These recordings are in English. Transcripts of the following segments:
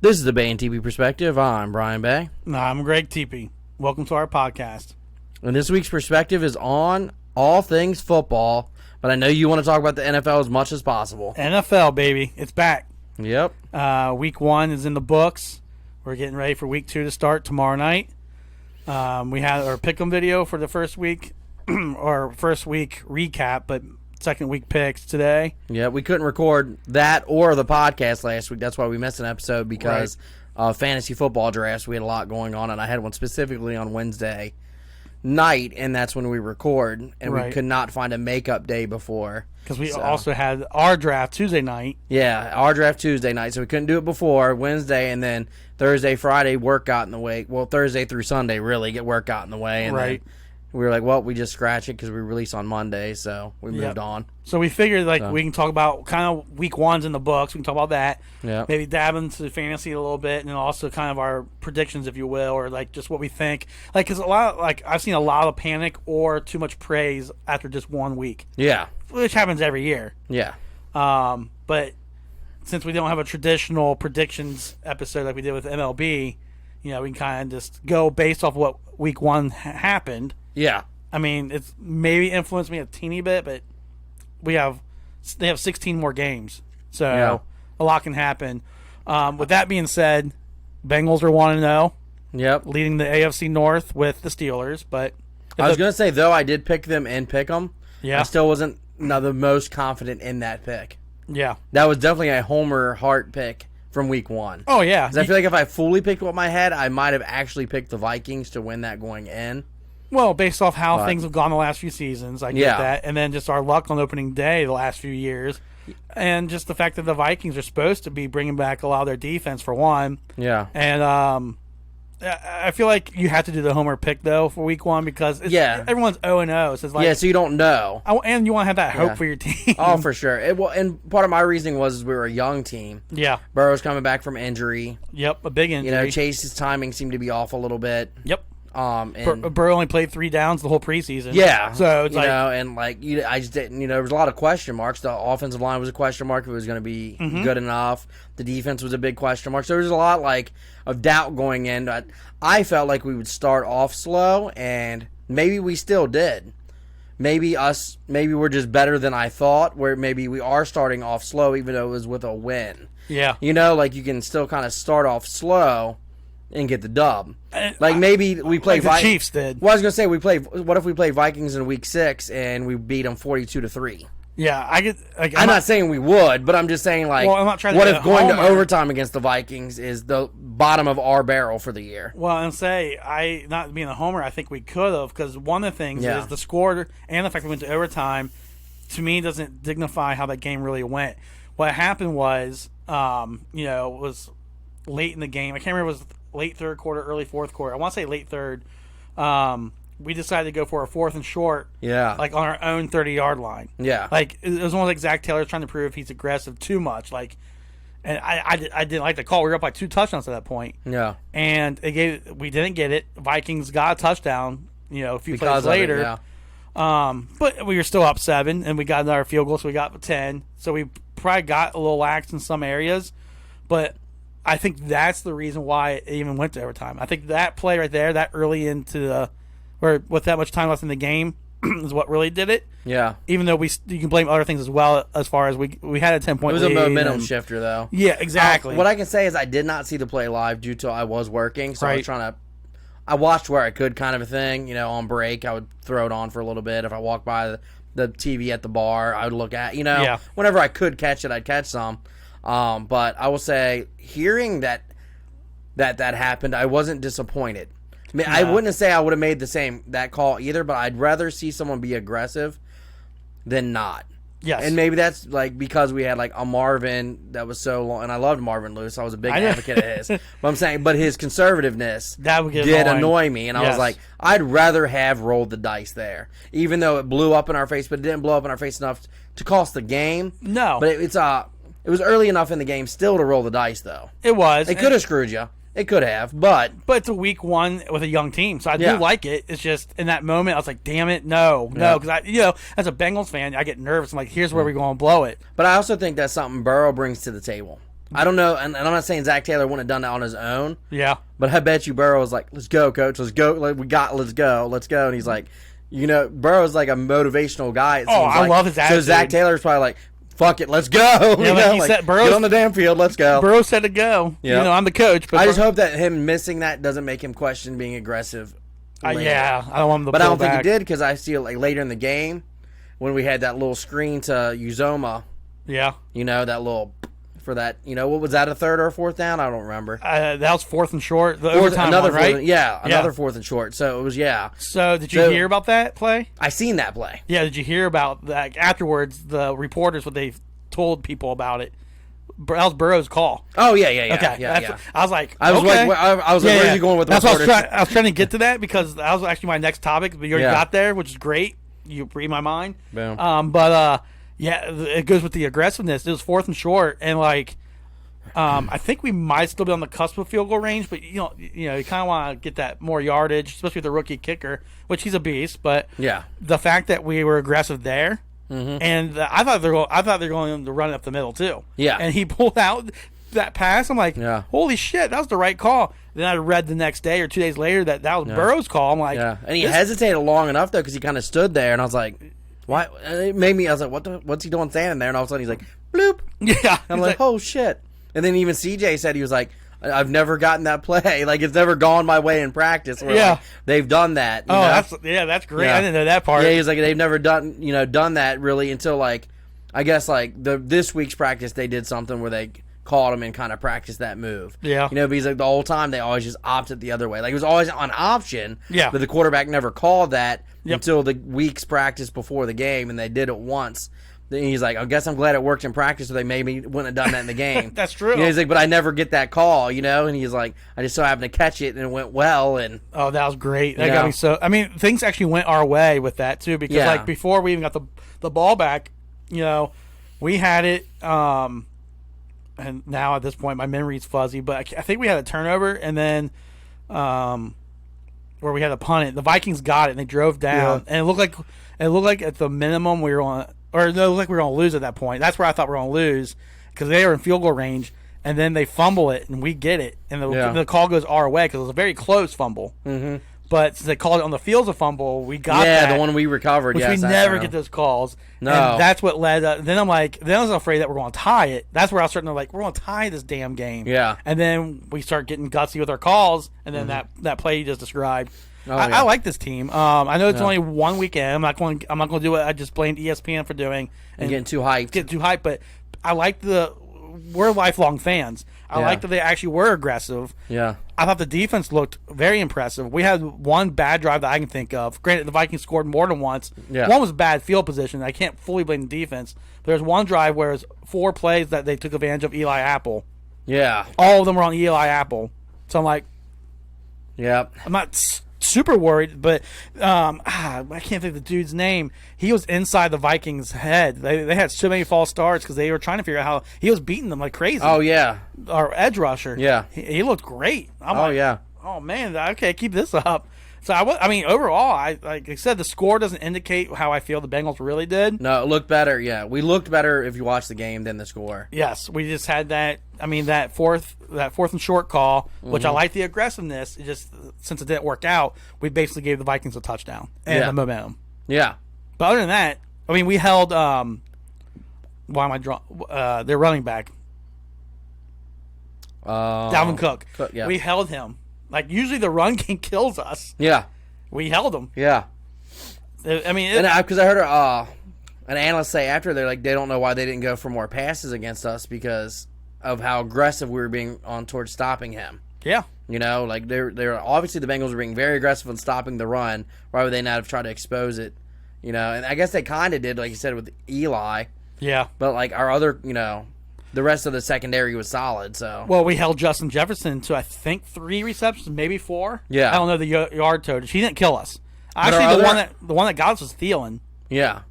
This is the Bay and Tepe Perspective. I'm Brian Bay. I'm Greg Tepe. Welcome to our podcast. And this week's perspective is on all things football, but I know you want to talk about the NFL as much as possible. NFL, baby. It's back. Yep. Week 1 is in the books. We're getting ready for week 2 to start tomorrow night. We had our pick'em video for the first week, or first week recap, but second week picks today. Yeah, we couldn't record that or the podcast last week. That's why we missed an episode because of fantasy football drafts. We had a lot going on, and I had one specifically on Wednesday night, and that's when we record, and we could not find a makeup day before. Because we also had our draft Tuesday night. Yeah, our draft Tuesday night, so we couldn't do it before Wednesday, and then Thursday, Friday, work got in the way. Well, Thursday through Sunday, really, work got in the way, and then we were like, well, we just scratch it because we release on Monday, so we moved on. So we figured we can talk about kind of week 1's in the books. We can talk about that. Yeah. Maybe dab into fantasy a little bit, and then also kind of our predictions, if you will, or just what we think. Because I've seen a lot of panic or too much praise after just 1 week. Yeah. Which happens every year. Yeah. But since we don't have a traditional predictions episode like we did with MLB, we can kind of just go based off what week 1 happened. Yeah. I mean, it's maybe influenced me a teeny bit, but they have 16 more games. So a lot can happen. With that being said, Bengals are 1-0. Yep. Leading the AFC North with the Steelers. But I was going to say, though, I did pick them and pick them. Yeah. I still wasn't the most confident in that pick. Yeah. That was definitely a Homer Hart pick from week 1. Oh, yeah. Because I feel like if I fully picked what my head, I might have actually picked the Vikings to win that going in. Well, based off how things have gone the last few seasons, I get that. And then just our luck on opening day the last few years. And just the fact that the Vikings are supposed to be bringing back a lot of their defense, for one. Yeah. And I feel like you have to do the Homer pick, though, for week 1 because everyone's 0-0. So it's like, so you don't know. And you want to have that hope for your team. Oh, for sure. And part of my reasoning was we were a young team. Yeah. Burrow's coming back from injury. Yep, a big injury. Chase's timing seemed to be off a little bit. Yep. And Burrow only played 3 downs the whole preseason. Yeah. So it's I just didn't, there was a lot of question marks. The offensive line was a question mark if it was going to be good enough. The defense was a big question mark. So there was a lot of doubt going in. I felt like we would start off slow, and maybe we still did. Maybe we're just better than I thought, where maybe we are starting off slow even though it was with a win. Yeah. You can still kind of start off slow and get the dub. Maybe we play the Chiefs did. Well, I was gonna say what if we play Vikings in week 6 and we beat them 42-3? Yeah, I'm not saying we would, but I'm just saying I'm not trying what to if going to overtime against the Vikings is the bottom of our barrel for the year? Well, and not being a homer, I think we could have, because one of the things is the score and the fact we went to overtime, to me, doesn't dignify how that game really went. What happened was, it was late in the game. I can't remember if it was late third quarter, early fourth quarter. I want to say late third. We decided to go for a 4th and short. Yeah. On our own 30-yard line. Yeah. It was almost like Zach Taylor trying to prove he's aggressive too much. And I didn't like the call. We were up by 2 touchdowns at that point. Yeah. And we didn't get it. Vikings got a touchdown, a few plays later. But we were still up 7, and we got another field goal, so we got 10. So we probably got a little lax in some areas. But I think that's the reason why it even went to overtime. I think that play right there, that early into or with that much time left in the game, is what really did it. Yeah. Even though you can blame other things as well, as far as we had a 10-point lead. It was a momentum shifter, though. Yeah, exactly. What I can say is I did not see the play live due to I was working, so I was trying to. I watched where I could, kind of a thing. On break, I would throw it on for a little bit. If I walked by the TV at the bar, I would look at. Whenever I could catch it, I'd catch some. But I will say, hearing that happened, I wasn't disappointed. I mean, I wouldn't say I would have made that call either, but I'd rather see someone be aggressive than not. Yes. And maybe that's because we had a Marvin that was so long, and I loved Marvin Lewis. I was a big advocate of his. But I'm saying, his conservativeness did annoy me, and I was like, I'd rather have rolled the dice there, even though it blew up in our face, but it didn't blow up in our face enough to cost the game. No, but it was early enough in the game still to roll the dice, though. It was. It could have screwed you. It could have, but it's a week 1 with a young team, so I do like it. It's just in that moment I was like, "Damn it, no!" Because as a Bengals fan, I get nervous. I'm like, "Here's where we're going to blow it." But I also think that's something Burrow brings to the table. I don't know, and I'm not saying Zach Taylor wouldn't have done that on his own. Yeah. But I bet you Burrow was like, let's go, coach. Let's go. Like, let's go. And he's like, Burrow's like a motivational guy. I love his attitude. So Zach Taylor's probably like, fuck it, let's go. Yeah, said, get on the damn field, let's go. Burrow said to go. Yep. I'm the coach. But I just hope that him missing that doesn't make him question being aggressive. Yeah, I don't want him to But I don't back. think he did, because I see it like later in the game when we had that little screen to Uzoma. Yeah. That little, for that, what was that, a third or a fourth down? I don't remember. That was 4th and short. The overtime another one, right? Another 4th and short. So it was, So did you hear about that play? I seen that play. Yeah, did you hear about that afterwards? The reporters, what they told people about it. That was Burrow's call. Oh yeah. Okay, Yeah. I was like, I was okay. like, where are you going with the reporters? I was trying to get to that, because that was actually my next topic. But you already got there, which is great. You read my mind. Boom. It goes with the aggressiveness. It was 4th and short, and I think we might still be on the cusp of field goal range, but you kind of want to get that more yardage, especially with the rookie kicker, which he's a beast. But the fact that we were aggressive there. Mm-hmm. And I thought they were going to run it up the middle too. Yeah, and he pulled out that pass. I'm like, holy shit, that was the right call. Then I read the next day or 2 days later that was Burrow's call. I'm like, and he hesitated long enough though, because he kind of stood there, and I was like, why? It made me. I was like, what's he doing standing there? And all of a sudden he's like, bloop. Yeah, I'm like, oh shit. And then even CJ said, he was like, I've never gotten that play. Like, it's never gone my way in practice. Where, they've done that. You know? That's great. I didn't know that part. Yeah, he's like, they've never done that really until I guess this week's practice they did something where they called him and kind of practiced that move. Yeah. Because the whole time they always just opted the other way. Like, it was always an option. Yeah. But the quarterback never called that until the week's practice before the game, and they did it once. Then he's like, I guess I'm glad it worked in practice, so they maybe wouldn't have done that in the game. That's true. He's like, but I never get that call, And he's like, I just so happened to catch it, and it went well. And that was great. That got me so. I mean, things actually went our way with that too, because before we even got the ball back, we had it. And now at this point, my memory's fuzzy, but I think we had a turnover, and then where we had to punt it. The Vikings got it, and they drove down, and it looked like at the minimum we were on. Or no, it looked like we were going to lose at that point. That's where I thought we were going to lose, because they were in field goal range, and then they fumble it, and we get it. And the call goes our way, because it was a very close fumble. Mm-hmm. But since they called it on the field's a fumble, we got that. Yeah, the one we recovered. Which we never get those calls. No. And that's what led then I was afraid that we're going to tie it. That's where I was starting to we're going to tie this damn game. Yeah. And then we start getting gutsy with our calls, and then that play you just described. I like this team. I know it's only 1 weekend. I'm not going to do what I just blamed ESPN for doing and getting too hyped. But I like we're lifelong fans. I like that they actually were aggressive. Yeah. I thought the defense looked very impressive. We had one bad drive that I can think of. Granted, the Vikings scored more than once. Yeah. One was bad field position. I can't fully blame the defense. There's one drive where it was 4 plays that they took advantage of Eli Apple. Yeah. All of them were on Eli Apple. So I'm like, yeah, I'm not super worried, but I can't think of the dude's name. He was inside the Vikings' head. They had so many false starts because they were trying to figure out how he was beating them like crazy. Oh yeah, our edge rusher. Yeah, he looked great. Yeah. Oh man, okay, keep this up. So I mean, overall, like I said, the score doesn't indicate how I feel the Bengals really did. No, it looked better. Yeah, we looked better if you watch the game than the score. Yes, we just had that. I mean, that fourth and short call, which I like the aggressiveness. It just since it didn't work out, we basically gave the Vikings a touchdown and the momentum. Yeah, but other than that, I mean, we held. Why am I drawing? Their running back, Dalvin Cook. Yeah. We held him. Like, usually the run game kills us. Yeah. We held them. Yeah. I mean... Because I heard an analyst say after, they're like, they don't know why they didn't go for more passes against us because of how aggressive we were being on towards stopping him. Yeah. You know, like, they're obviously the Bengals were being very aggressive in stopping the run. Why would they not have tried to expose it? You know, and I guess they kind of did, like you said, with Eli. Yeah. But, like, our other, you know... The rest of the secondary was solid, so... Well, we held Justin Jefferson to, I think, 3 receptions, maybe 4. Yeah. I don't know the yard total. He didn't kill us. Actually, the one that got us was Thielen. Yeah.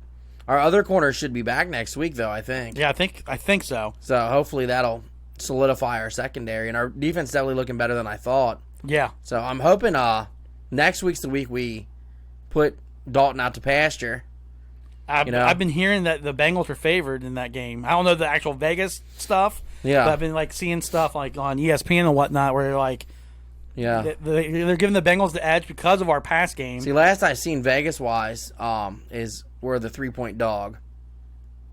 Our other corner should be back next week, though, I think. Yeah, I think so. So, hopefully that'll solidify our secondary. And our defense definitely looking better than I thought. Yeah. So, I'm hoping next week's the week we put Dalton out to pasture. I've been hearing that the Bengals are favored in that game. I don't know the actual Vegas stuff, Yeah. But I've been like seeing stuff like on ESPN and whatnot where like, yeah, they're giving the Bengals the edge because of our pass game. See, last I seen Vegas wise, is we're the 3-point dog.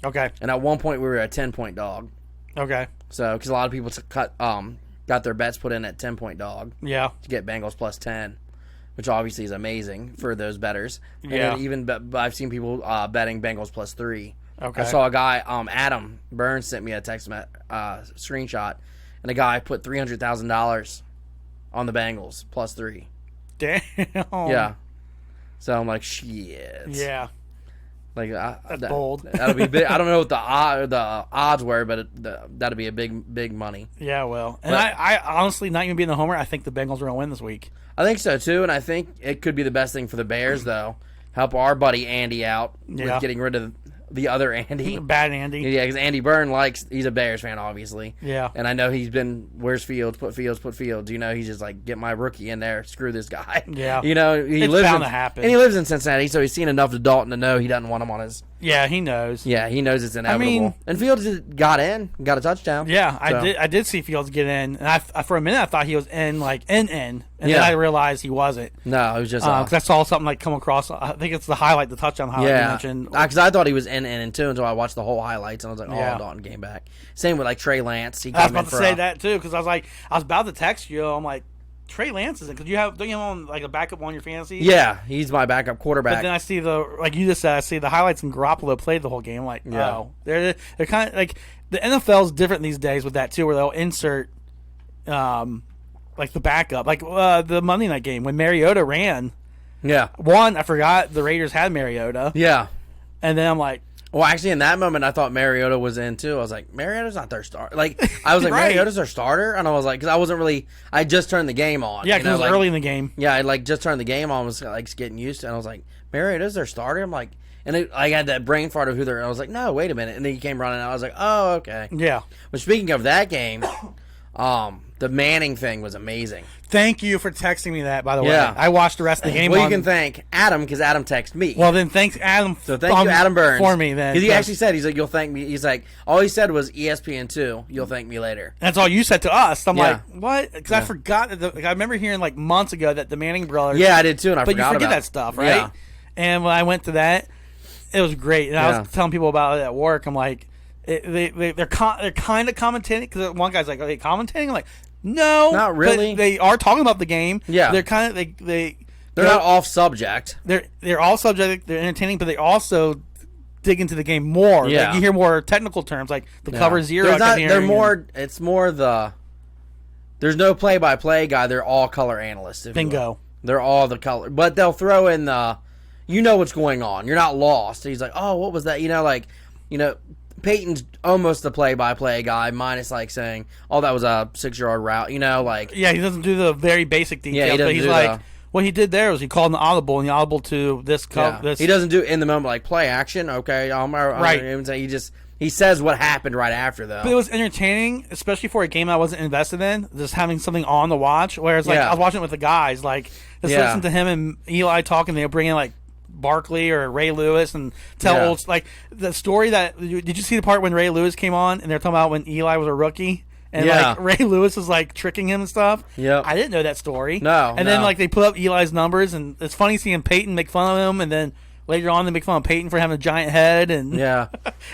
Okay. And at one point we were a 10-point dog. Okay. So because a lot of people got their bets put in at 10-point dog. Yeah. To get Bengals plus 10. Which obviously is amazing for those bettors. Yeah. And even I've seen people betting Bengals plus 3. Okay. I saw a guy, Adam Burns, sent me a text screenshot, and a guy put $300,000 on the Bengals plus 3. Damn. Yeah. So I'm like, shit. Yeah. Like that's bold. That'll be big. I don't know what the odds were, but that'd be a big money. Yeah, well, and I honestly, not even being the homer, I think the Bengals are going to win this week. I think so too, and I think it could be the best thing for the Bears though. Help our buddy Andy out with getting rid of the other Andy. Bad Andy. Yeah, because Andy Byrne he's a Bears fan, obviously. Yeah. And I know he's been, where's Fields? Put Fields. You know, he's just like, get my rookie in there. Screw this guy. Yeah. You know, it's bound to happen. And he lives in Cincinnati, so he's seen enough of Dalton to know he doesn't want him on his. Yeah, he knows. Yeah, he knows it's inevitable. I mean, and Fields got a touchdown. Yeah, so. I did see Fields get in, and I for a minute I thought he was in, and then I realized he wasn't. No, it was just because I saw something like come across. I think it's the touchdown highlight you mentioned. Because I thought he was in too until I watched the whole highlights, and I was like, oh, Dalton came back. Same with like Trey Lance. I was about to say that too because I was about to text you. I'm like, Trey Lance isn't because don't you have him on like a backup on your fantasy? Yeah, he's my backup quarterback. But then I see like you just said, I see the highlights and Garoppolo played the whole game. I'm like, oh, they're kind of like the NFL's different these days with that too, where they'll insert like the backup, like the Monday night game when Mariota ran. Yeah, I forgot the Raiders had Mariota. Yeah, and then I'm like. Well, actually, in that moment, I thought Mariota was in, too. I was like, Mariota's not their starter. Like, I was like, right. Mariota's their starter? And I was like, because I wasn't really, I just turned the game on. Yeah, because it was early in the game. Yeah, I just turned the game on, was like getting used to it. And I was like, Mariota's their starter? I'm like, and I had that brain fart of who they're, and I was like, no, wait a minute. And then he came running out. I was like, oh, okay. Yeah. But speaking of that game, the Manning thing was amazing. Thank you for texting me that, by the way. I watched the rest of the game. Well, you can thank Adam because Adam texted me. Well, then thanks Adam. So thank you, Adam Burns, for me then. Because he actually said, he's like, you'll thank me. He's like, all he said was ESPN2, you'll thank me later. That's all you said to us. I'm like, what? Because I forgot. I remember hearing like months ago that the Manning brothers. Yeah, I did too, and I forgot about it. But you forget that stuff, right? Yeah. And when I went to that, it was great. And I was telling people about it at work. I'm like, they're kind of commentating because one guy's like, are they commentating? I'm like, no, not really. But they are talking about the game. Yeah, they're kind of they're not off subject. They're all subject. They're entertaining, but they also dig into the game more. Yeah, like you hear more technical terms like the cover zero. They're more. It's more the. There's no play-by-play guy. They're all color analysts. Bingo. They're all the color, but they'll throw in the. You know what's going on. You're not lost. He's like, oh, what was that? Peyton's almost the play-by-play guy, minus like saying, "Oh, that was a 6-yard route." He doesn't do the very basic details. Yeah, but he's like, what he did there was he called an audible, and the audible to this. He doesn't do in the moment like play action. Okay, right. He says what happened right after though. But it was entertaining, especially for a game I wasn't invested in. Just having something on to watch. Whereas I was watching it with the guys, like just listen to him and Eli talking. They'll bring in like Barkley or Ray Lewis and tell old like the story that did you see the part when Ray Lewis came on and they're talking about when Eli was a rookie and like Ray Lewis was like tricking him and stuff. Yeah, I didn't know that story. Then like they put up Eli's numbers and it's funny seeing Peyton make fun of him and then later on they make fun of Peyton for having a giant head and it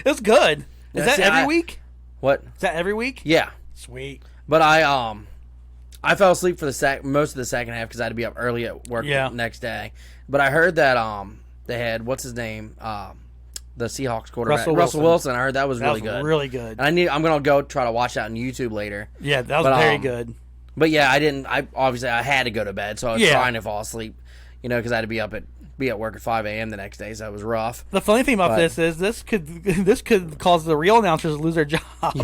was good. Is that every week? What? Is that every week? Yeah, sweet. But I fell asleep for most of the second half because I had to be up early at work the next day. But I heard that they had what's his name, the Seahawks quarterback Russell Wilson. I heard that was really good. Really good. And I'm gonna go try to watch that on YouTube later. Yeah, that was very good. But yeah, I didn't. I had to go to bed, so I was trying to fall asleep. Because I had to be at work at 5 a.m. the next day, so it was rough. The funny thing about this is this could cause the real announcers to lose their job.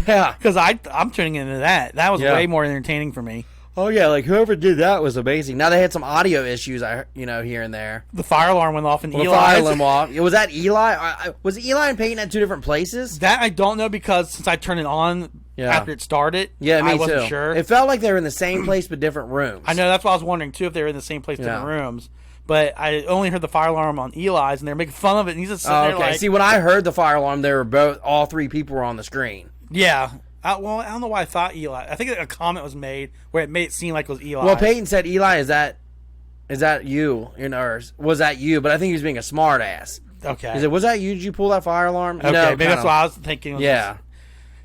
Yeah, because I'm tuning into that. That was way more entertaining for me. Oh yeah, like whoever did that was amazing. Now they had some audio issues, here and there. The fire alarm went off, and Eli. The fire alarm off. Was that Eli? Was Eli and Peyton at two different places? That I don't know because since I turned it on after it started, I wasn't sure. It felt like they were in the same place but different rooms. I know that's what I was wondering too, if they were in the same place, different rooms. But I only heard the fire alarm on Eli's, and they're making fun of it. And he's just sitting there like. See, when I heard the fire alarm, all three people were on the screen. Yeah. I don't know why I thought Eli. I think a comment was made where it made it seem like it was Eli. Well, Peyton said, Eli, is that you? Or was that you? But I think he was being a smart ass. Okay. He said, was that you? Did you pull that fire alarm? Okay, maybe that's what I was thinking. Yeah.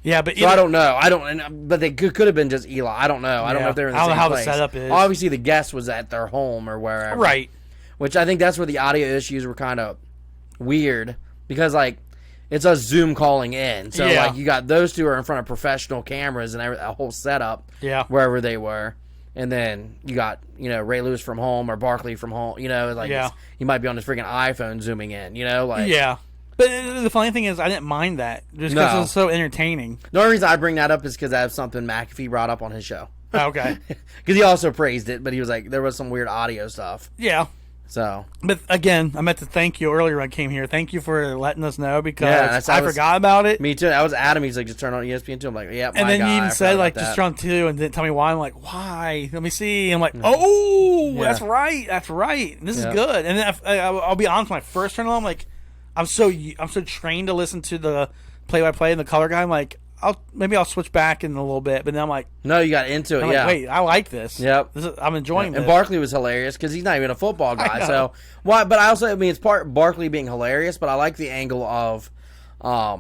Yeah, but so I don't know. But they could have been just Eli. I don't know. I don't know if they're in the same place. I don't know how the setup is. Obviously, the guest was at their home or wherever. Right. Which I think that's where the audio issues were kind of weird because, like, it's a Zoom calling in. So, like, you got those two are in front of professional cameras and a whole setup wherever they were. And then you got, Ray Lewis from home or Barkley from home. Like, he might be on his freaking iPhone zooming in, like. Yeah. But the funny thing is, I didn't mind that just because it was so entertaining. The only reason I bring that up is because I have something McAfee brought up on his show. Okay. Because he also praised it, but he was like, there was some weird audio stuff. Yeah. So. But again, I meant to thank you earlier when I came here. Thank you for letting us know because I forgot about it. Me too. I was Adam. He's like, just turn on ESPN 2. I'm like, yeah, and then you even said, like, just turn on 2 and didn't tell me why. I'm like, why? Let me see. I'm like, that's right. That's right. This is good. And then I'll be honest, when I first turned it on, I'm like, I'm so trained to listen to the play-by-play and the color guy. I'm like, maybe I'll switch back in a little bit. But then I'm like, no, you got into it. I'm like, wait, I like this. Yep, I'm enjoying this. And Barkley was hilarious because he's not even a football guy. So but I also, it's part Barkley being hilarious, but I like the angle of a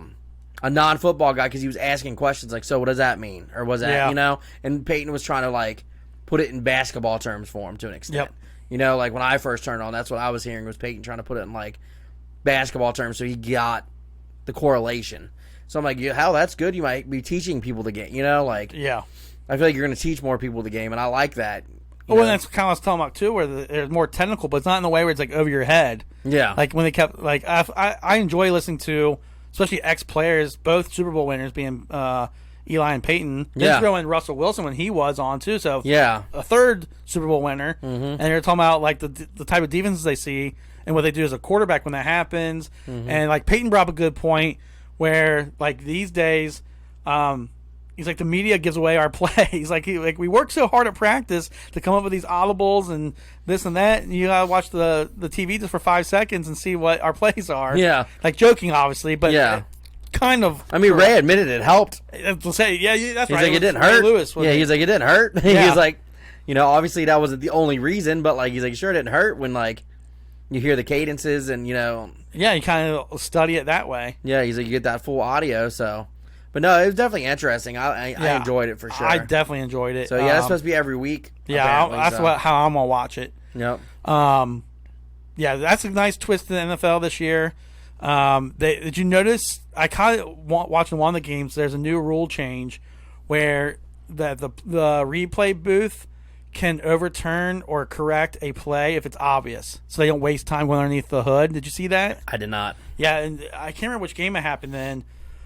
non-football guy because he was asking questions like, so what does that mean, or was that And Peyton was trying to like put it in basketball terms for him to an extent. Yep. Like when I first turned on, that's what I was hearing was Peyton trying to put it in like basketball terms, so he got the correlation. So I'm like, hell, that's good. You might be teaching people the game, I feel like you're going to teach more people the game, and I like that. Well, that's kind of what I was talking about too, where they're more technical, but it's not in the way where it's like over your head. Yeah, like when they kept like I enjoy listening to, especially ex-players, both Super Bowl winners being Eli and Peyton. Then throw in Russell Wilson when he was on too. So a third Super Bowl winner, and they're talking about like the type of defenses they see and what they do as a quarterback when that happens. And like Peyton brought up a good point where like these days, he's like the media gives away our play. He's like we work so hard at practice to come up with these audibles and this and that, and you gotta watch the TV just for 5 seconds and see what our plays are. Yeah, like joking, obviously, but kind of. I mean, Ray admitted it helped. To say, that's he's right. Like it didn't hurt. Lewis, he's like it didn't hurt. He was like, obviously that wasn't the only reason, but like he's like, sure, it didn't hurt when like you hear the cadences and Yeah, you kind of study it that way. Yeah, he's like, you get that full audio, so. But no, it was definitely interesting. I enjoyed it for sure. I definitely enjoyed it. So that's supposed to be every week. Yeah, that's how I'm gonna watch it. Yep. That's a nice twist in the NFL this year. Did you notice? I kind of watching one of the games. There's a new rule change where the replay booth can overturn or correct a play if it's obvious, so they don't waste time going underneath the hood. Did you see that? I did not. Yeah, and I can't remember which game it happened in,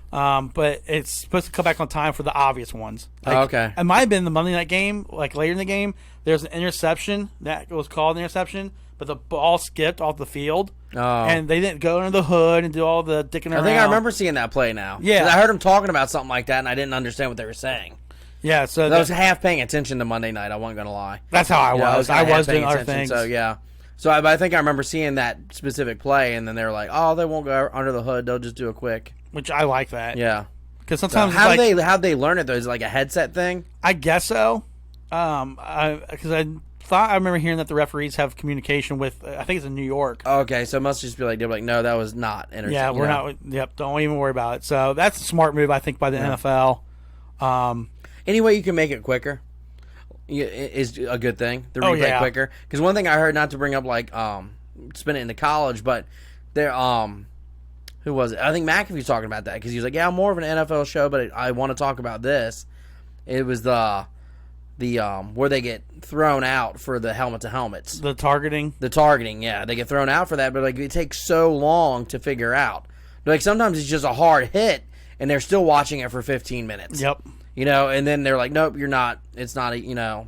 but it's supposed to come back on time for the obvious ones. Okay. It might have been the Monday night game, like later in the game. There's an interception that was called an interception, but the ball skipped off the field, and they didn't go under the hood and do all the dicking around. I think I remember seeing that play now. Yeah. I heard them talking about something like that, and I didn't understand what they were saying. Yeah, so I was half paying attention to Monday night. I wasn't going to lie. That's how I was. I was doing other things. So, yeah. So, I think I remember seeing that specific play, and then they were like, oh, they won't go under the hood. They'll just do a quick. Which I like that. Yeah. Because sometimes how'd they learn it, though? Is it like a headset thing? I guess so. Because I remember hearing that the referees have communication with, I think it's in New York. Okay, so it must just be like, they're like, no, that was not intercepted. Yeah, we're not. Yep, don't even worry about it. So that's a smart move, I think, by the NFL. Any way you can make it quicker is a good thing. The replay quicker. Because one thing I heard, not to bring up like spin it into college, but there who was it? I think McAfee's talking about that because he was like, yeah, I'm more of an NFL show, but I want to talk about this. It was the where they get thrown out for the helmet to helmets. The targeting, yeah, they get thrown out for that, but like it takes so long to figure out. Like sometimes it's just a hard hit, and they're still watching it for 15 minutes. Yep. And then they're like, nope, you're not. It's not you're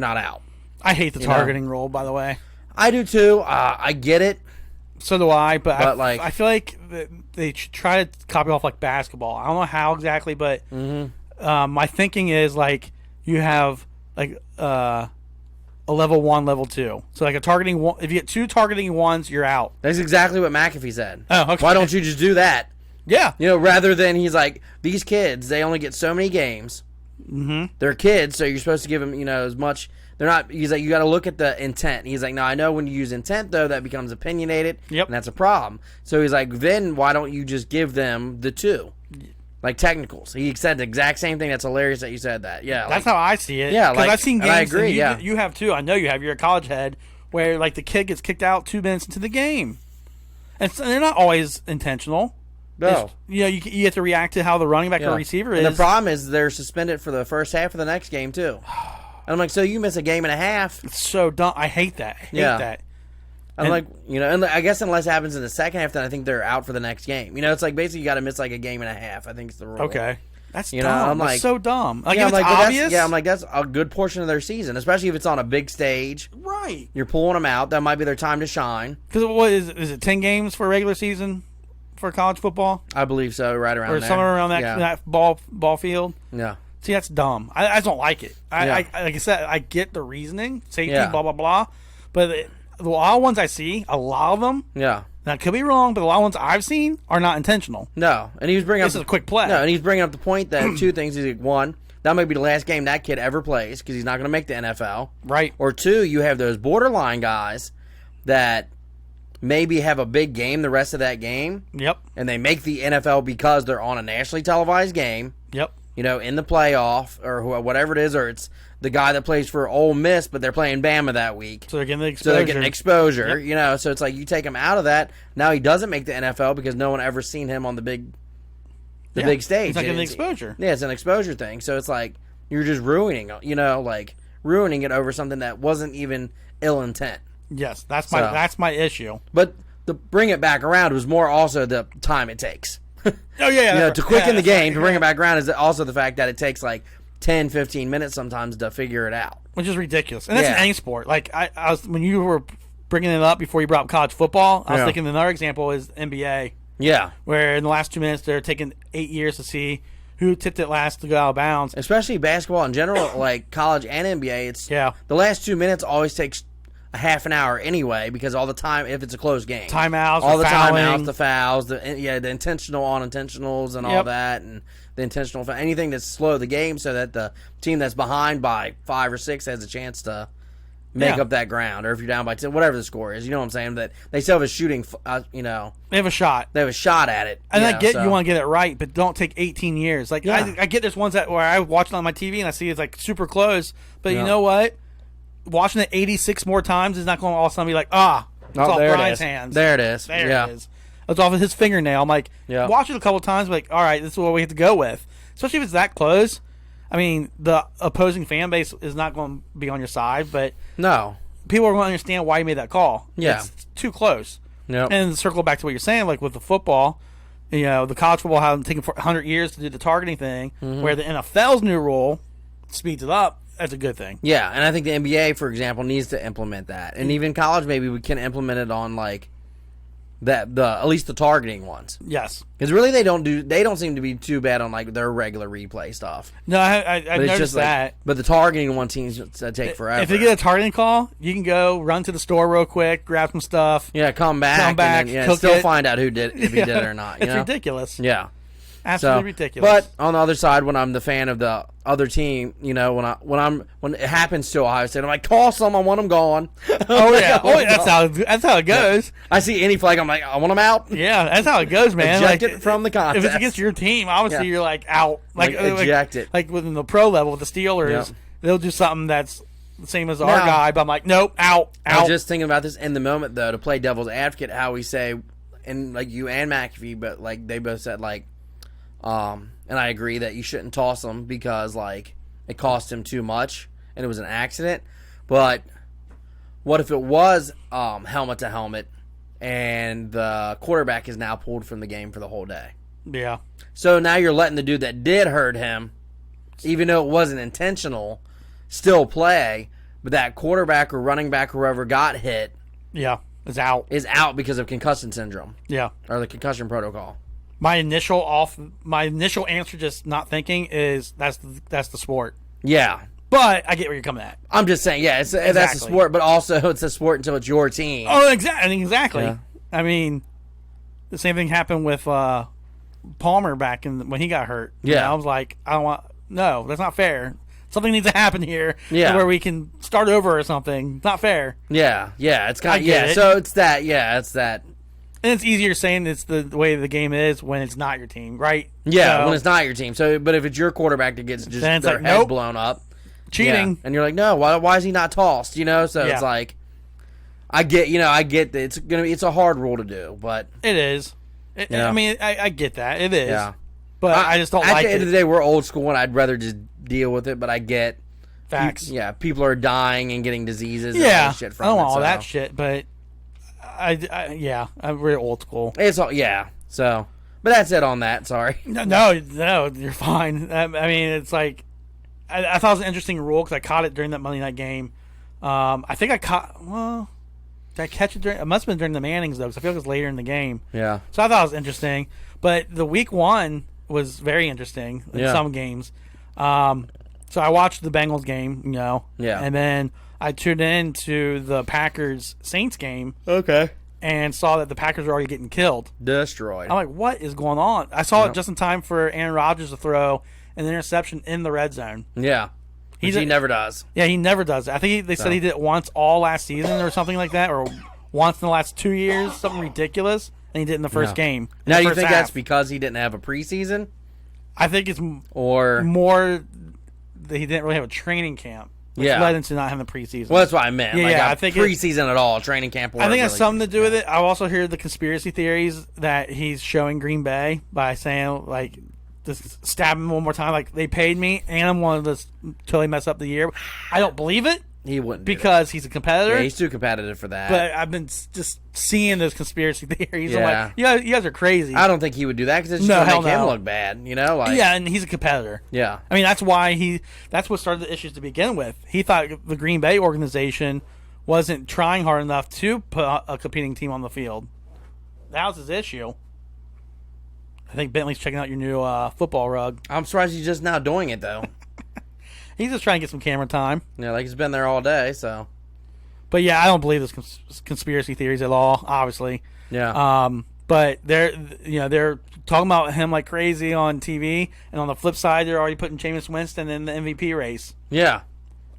not out. I hate the targeting rule, by the way. I do too. I get it. So do I, but I feel like they try to copy off like basketball. I don't know how exactly, but my thinking is like you have like a level 1, level 2. So like a targeting one, if you get 2 targeting ones, you're out. That's exactly what McAfee said. Oh, okay. Why don't you just do that? Yeah. Rather than he's like, these kids, they only get so many games. Mm-hmm. They're kids, so you're supposed to give them, as much. They're not. He's like, you got to look at the intent. He's like, no, I know when you use intent though, that becomes opinionated. Yep. And that's a problem. So he's like, then why don't you just give them the 2, like technicals? He said the exact same thing. That's hilarious that you said that. Yeah, that's how I see it. Yeah, because I've seen games. I agree. You have too. I know you have. You're a college head where like the kid gets kicked out 2 minutes into the game, and they're not always intentional. No. You have to react to how the running back or receiver is. And the problem is they're suspended for the first half of the next game, too. And I'm like, so you miss a game and a half? It's so dumb. I hate that. I hate that. I'm like, and I guess unless it happens in the second half, then I think they're out for the next game. It's like basically you got to miss like a game and a half. I think it's the rule. Okay. That's dumb. I'm like, that's so dumb. Like, if it's like, obvious. I'm like, that's a good portion of their season, especially if it's on a big stage. Right. You're pulling them out. That might be their time to shine. Because what is it 10 games for a regular season? For college football, I believe so. Right around or there, somewhere around that ball field. Yeah. See, that's dumb. I just don't like it. I like I said, I get the reasoning, safety, blah blah blah, but the lot of ones I see, a lot of them, and I could be wrong, but a lot of ones I've seen are not intentional. No, and he was bringing this is a quick play. No, and he's bringing up the point that 2 things. He's like, 1, that might be the last game that kid ever plays because he's not going to make the NFL. Right. Or 2, you have those borderline guys that maybe have a big game the rest of that game. Yep. And they make the NFL because they're on a nationally televised game. Yep. In the playoff or whatever it is, or it's the guy that plays for Ole Miss, but they're playing Bama that week. So they're getting the exposure. So they're getting exposure, Yep. So it's like you take him out of that. Now he doesn't make the NFL because no one ever seen him on the big stage. He's not getting the exposure. Yeah, it's an exposure thing. So it's like you're just ruining, ruining it over something that wasn't even ill intent. Yes, that's my issue. But to bring it back around was more also the time it takes. Oh, yeah. To quicken the game, to bring it back around is also the fact that it takes like 10, 15 minutes sometimes to figure it out. Which is ridiculous. And that's in any sport. Like, I was when you were bringing it up before you brought up college football, I was thinking another example is NBA. Yeah. Where in the last 2 minutes, they're taking 8 years to see who tipped it last to go out of bounds. Especially basketball in general, like college and NBA, it's the last 2 minutes always takes a half an hour anyway because all the time, if it's a close game, timeouts, all the fouling. timeouts, the fouls, the intentional unintentionals and all that, and the intentional anything to slow the game so that the team that's behind by 5 or 6 has a chance to make up that ground, or if you're down by 10, whatever the score is, you know what I'm saying? That they still have a shooting, they have a shot. They have a shot at it, and I get you want to get it right, but don't take 18 years. Like I get there's ones where I watch it on my TV and I see it's like super close, but you know what? Watching it 86 more times is not going to all of a sudden be like, it's off Brian's hands. There it is. There it is. It's off of his fingernail. I'm like, watch it a couple times, like, all right, this is what we have to go with. Especially if it's that close. I mean, the opposing fan base is not going to be on your side, but no, people are going to understand why you made that call. Yeah. It's too close. Yep. And circle back to what you're saying, like with the football, the college football hasn't taken 100 years to do the targeting thing, where the NFL's new rule speeds it up. That's a good thing. Yeah, and I think the NBA, for example, needs to implement that. And even college, maybe we can implement it on like at least the targeting ones. Yes, because really they don't seem to be too bad on like their regular replay stuff. No, I noticed that. Like, but the targeting one seems to take forever. If they get a targeting call, you can go run to the store real quick, grab some stuff. Yeah, come back, and then, still find out who did if he did it or not. It's ridiculous. Yeah. Absolutely ridiculous. But on the other side, when I'm the fan of the other team, when it happens to Ohio State, I'm like, toss them, I want them gone. That's how it goes. Yeah. I see any flag, I'm like, I want them out. Yeah, that's how it goes, man. Eject it from the contest. If it's against your team, obviously you're like out. Like eject it. Like within the pro level with the Steelers, they'll do something that's the same as our guy, but I'm like, nope, out. I was just thinking about this in the moment though, to play devil's advocate, how we say, and like you and McAfee, but like they both said like. And I agree that you shouldn't toss them because, like, it cost him too much and it was an accident. But what if it was helmet to helmet and the quarterback is now pulled from the game for the whole day? Yeah. So now you're letting the dude that did hurt him, even though it wasn't intentional, still play, but that quarterback or running back or whoever got hit is out because of concussion syndrome. Yeah. Or the concussion protocol. My initial answer, just not thinking, is that's the sport. Yeah, but I get where you're coming at. I'm just saying, that's a sport, but also it's a sport until it's your team. Oh, exactly. Yeah. I mean, the same thing happened with Palmer back when he got hurt. Yeah. I was like, no, that's not fair. Something needs to happen here where we can start over or something. It's not fair. Yeah, it's kind of, so it's that, And it's easier saying it's the way the game is when it's not your team, right? Yeah, when it's not your team. So, but if it's your quarterback that gets just their head blown up. Cheating. Yeah. And you're like, no, why is he not tossed? So it's like, I get that it's a hard rule to do, but. It is. I mean, I get that. It is. Yeah. But I just don't like it. At the end of the day, we're old school, and I'd rather just deal with it, but I get. Facts. People are dying and getting diseases and all shit from I don't want it, all that shit, but I'm really old school. It's all, so, but that's it on that, sorry. No, you're fine. I mean, it's like, I thought it was an interesting rule because I caught it during that Monday night game. I think did I catch it during, it must have been during the Mannings though, because I feel like it was later in the game. Yeah. So I thought it was interesting, but the week one was very interesting in some games. So I watched the Bengals game, and then I tuned in to the Packers-Saints game. Okay. And saw that the Packers were already getting killed. Destroyed. I'm like, what is going on? I saw it just in time for Aaron Rodgers to throw an interception in the red zone. Yeah. He never does. Yeah, he never does. I think they said he did it once all last season or something like that, or once in the last 2 years, something ridiculous, and he did it in the first game. Now, you think that's because he didn't have a preseason? I think it's more that he didn't really have a training camp, which led into not having the preseason. Well, that's what I meant. I think preseason at all, training camp. I think it has something to do with it. I also hear the conspiracy theories that he's showing Green Bay by saying, like, just stab him one more time. Like, they paid me, and I'm one of this totally mess up the year. I don't believe it. He wouldn't because he's a competitor. Yeah, he's too competitive for that. But I've been just seeing those conspiracy theories. I'm like, you guys are crazy. I don't think he would do that because it's just going to make him look bad. And he's a competitor. Yeah. I mean, that's why that's what started the issues to begin with. He thought the Green Bay organization wasn't trying hard enough to put a competing team on the field. That was his issue. I think Bentley's checking out your new football rug. I'm surprised he's just now doing it, though. He's just trying to get some camera time. Yeah, like he's been there all day, so. But yeah, I don't believe those conspiracy theories at all, obviously. Yeah. But they're talking about him like crazy on TV, and on the flip side, they're already putting Jameis Winston in the MVP race. Yeah.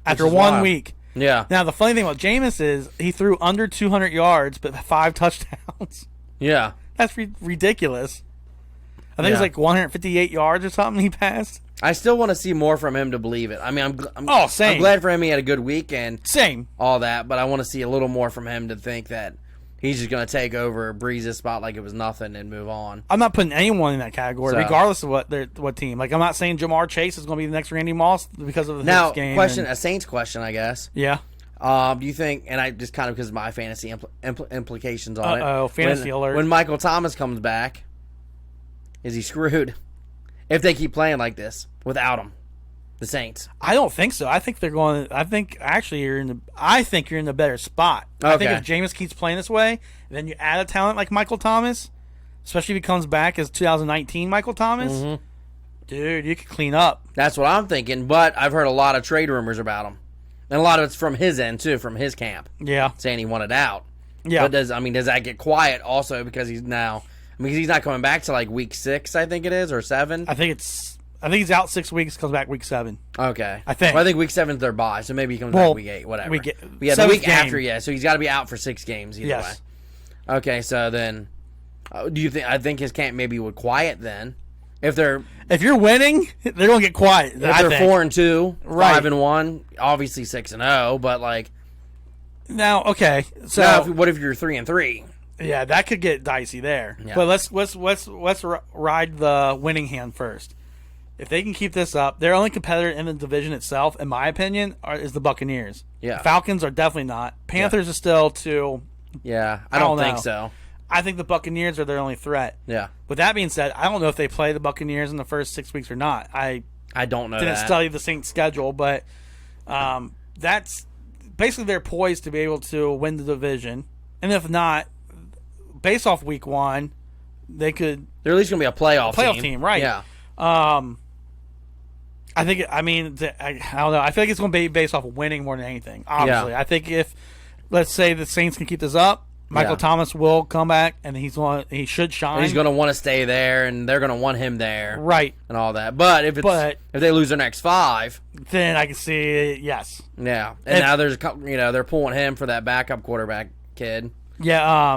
After 1 week. Yeah. Now, the funny thing about Jameis is he threw under 200 yards, but 5 touchdowns. Yeah. That's ridiculous. I think it was like 158 yards or something he passed. I still want to see more from him to believe it. I mean, same. I'm glad for him he had a good week and same all that, but I want to see a little more from him to think that he's just going to take over Breeze's spot like it was nothing and move on. I'm not putting anyone in that category, regardless of what team. Like, I'm not saying Jamar Chase is going to be the next Randy Moss because of the game. Now, a Saints question, I guess. Yeah. Do you think, and I just kind of because of my fantasy implications on it. Fantasy alert. When Michael Thomas comes back, is he screwed? If they keep playing like this without him, the Saints. I don't think so. I think they're going. I think actually you're in the better spot. Okay. I think if Jameis keeps playing this way, and then you add a talent like Michael Thomas, especially if he comes back as 2019 Michael Thomas, dude, you could clean up. That's what I'm thinking. But I've heard a lot of trade rumors about him, and a lot of it's from his end too, from his camp. Yeah, saying he wanted out. Yeah, but does that get quiet also because he's now? I mean, he's not coming back to like week 6, I think it is, or 7. I think he's out 6 weeks, comes back week 7. Okay. I think. Well, I think week 7 is their bye, so maybe he comes back week 8, whatever. The week after, so he's got to be out for 6 games either way. Okay, so then, do you think? I think his camp maybe would quiet then, if you're winning, they're gonna get quiet. If they're 4-2, 5-1, obviously 6-0, but like. Now, okay, so now, what if you're 3-3? Yeah, that could get dicey there. Yeah. But let's ride the winning hand first. If they can keep this up, their only competitor in the division itself, in my opinion, is the Buccaneers. Yeah. The Falcons are definitely not. Panthers are still too. Yeah, I don't think so. I think the Buccaneers are their only threat. Yeah. With that being said, I don't know if they play the Buccaneers in the first 6 weeks or not. I don't know. Didn't study the Saints' schedule, but that's basically they're poised to be able to win the division, and if not. Based off week 1, they could. They're at least going to be a playoff team, right? Yeah. I think. I mean, I don't know. I feel like it's going to be based off of winning more than anything. Obviously, I think if, let's say, the Saints can keep this up, Michael Thomas will come back, and he should shine. And he's going to want to stay there, and they're going to want him there, right, and all that. But if they lose their next 5, then I can see yes. Yeah, and now there's they're pulling him for that backup quarterback kid. Yeah,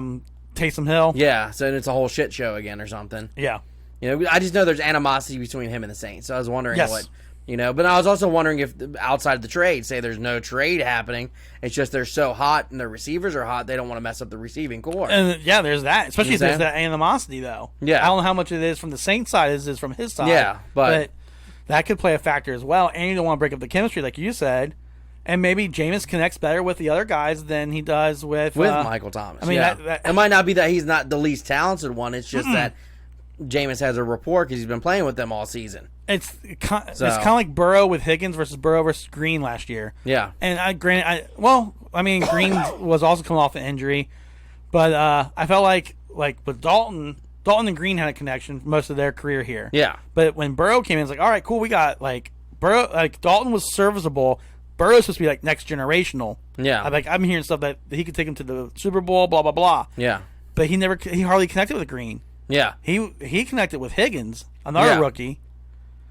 Taysom Hill. Yeah, so it's a whole shit show again or something. Yeah, I just know there's animosity between him and the Saints. So I was wondering yes. But I was also wondering if outside the trade, say there's no trade happening, it's just they're so hot and their receivers are hot, they don't want to mess up the receiving core. And there's that. Especially if there's that animosity, though. Yeah. I don't know how much it is from the Saints side as it is from his side. Yeah, but that could play a factor as well. And you don't want to break up the chemistry, like you said. And maybe Jameis connects better with the other guys than he does with Michael Thomas. I mean, it might not be that he's not the least talented one. It's just that Jameis has a rapport because he's been playing with them all season. It's kind of like Burrow with Higgins versus Burrow versus Green last year. Yeah. And Green was also coming off an injury, but I felt like with Dalton and Green had a connection for most of their career here. Yeah. But when Burrow came in, it's like, all right, cool, we got Burrow. Dalton was serviceable. Burrow's supposed to be like next generational. Yeah. I'm hearing stuff that he could take him to the Super Bowl, blah blah blah. Yeah. But he hardly connected with Green. Yeah. He connected with Higgins, another rookie.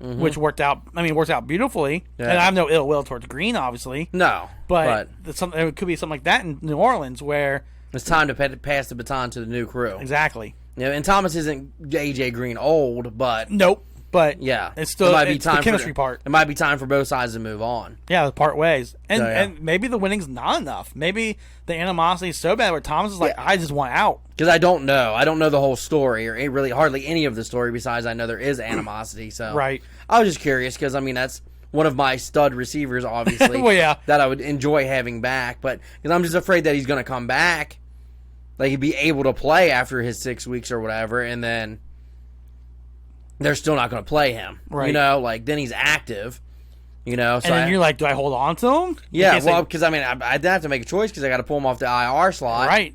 Mm-hmm. Which worked out beautifully. Yeah. And I have no ill will towards Green, obviously. No. But it could be something like that in New Orleans where it's time to pass the baton to the new crew. Exactly. And Thomas isn't A.J. Green old, but... Nope. But yeah, it's still the chemistry part. It might be time for both sides to move on. Yeah, part ways. And maybe the winning's not enough. Maybe the animosity is so bad where Thomas is like, I just want out. Because I don't know. I don't know the whole story or really hardly any of the story besides I know there is animosity. So right. I was just curious because, that's one of my stud receivers, obviously, well, yeah. that I would enjoy having back. But because I'm just afraid that he's going to come back, like he'd be able to play after his 6 weeks or whatever, and then... they're still not going to play him, right? Then he's active, So and then you're like, do I hold on to him? Yeah, because I'd have to make a choice because I got to pull him off the IR slot, right?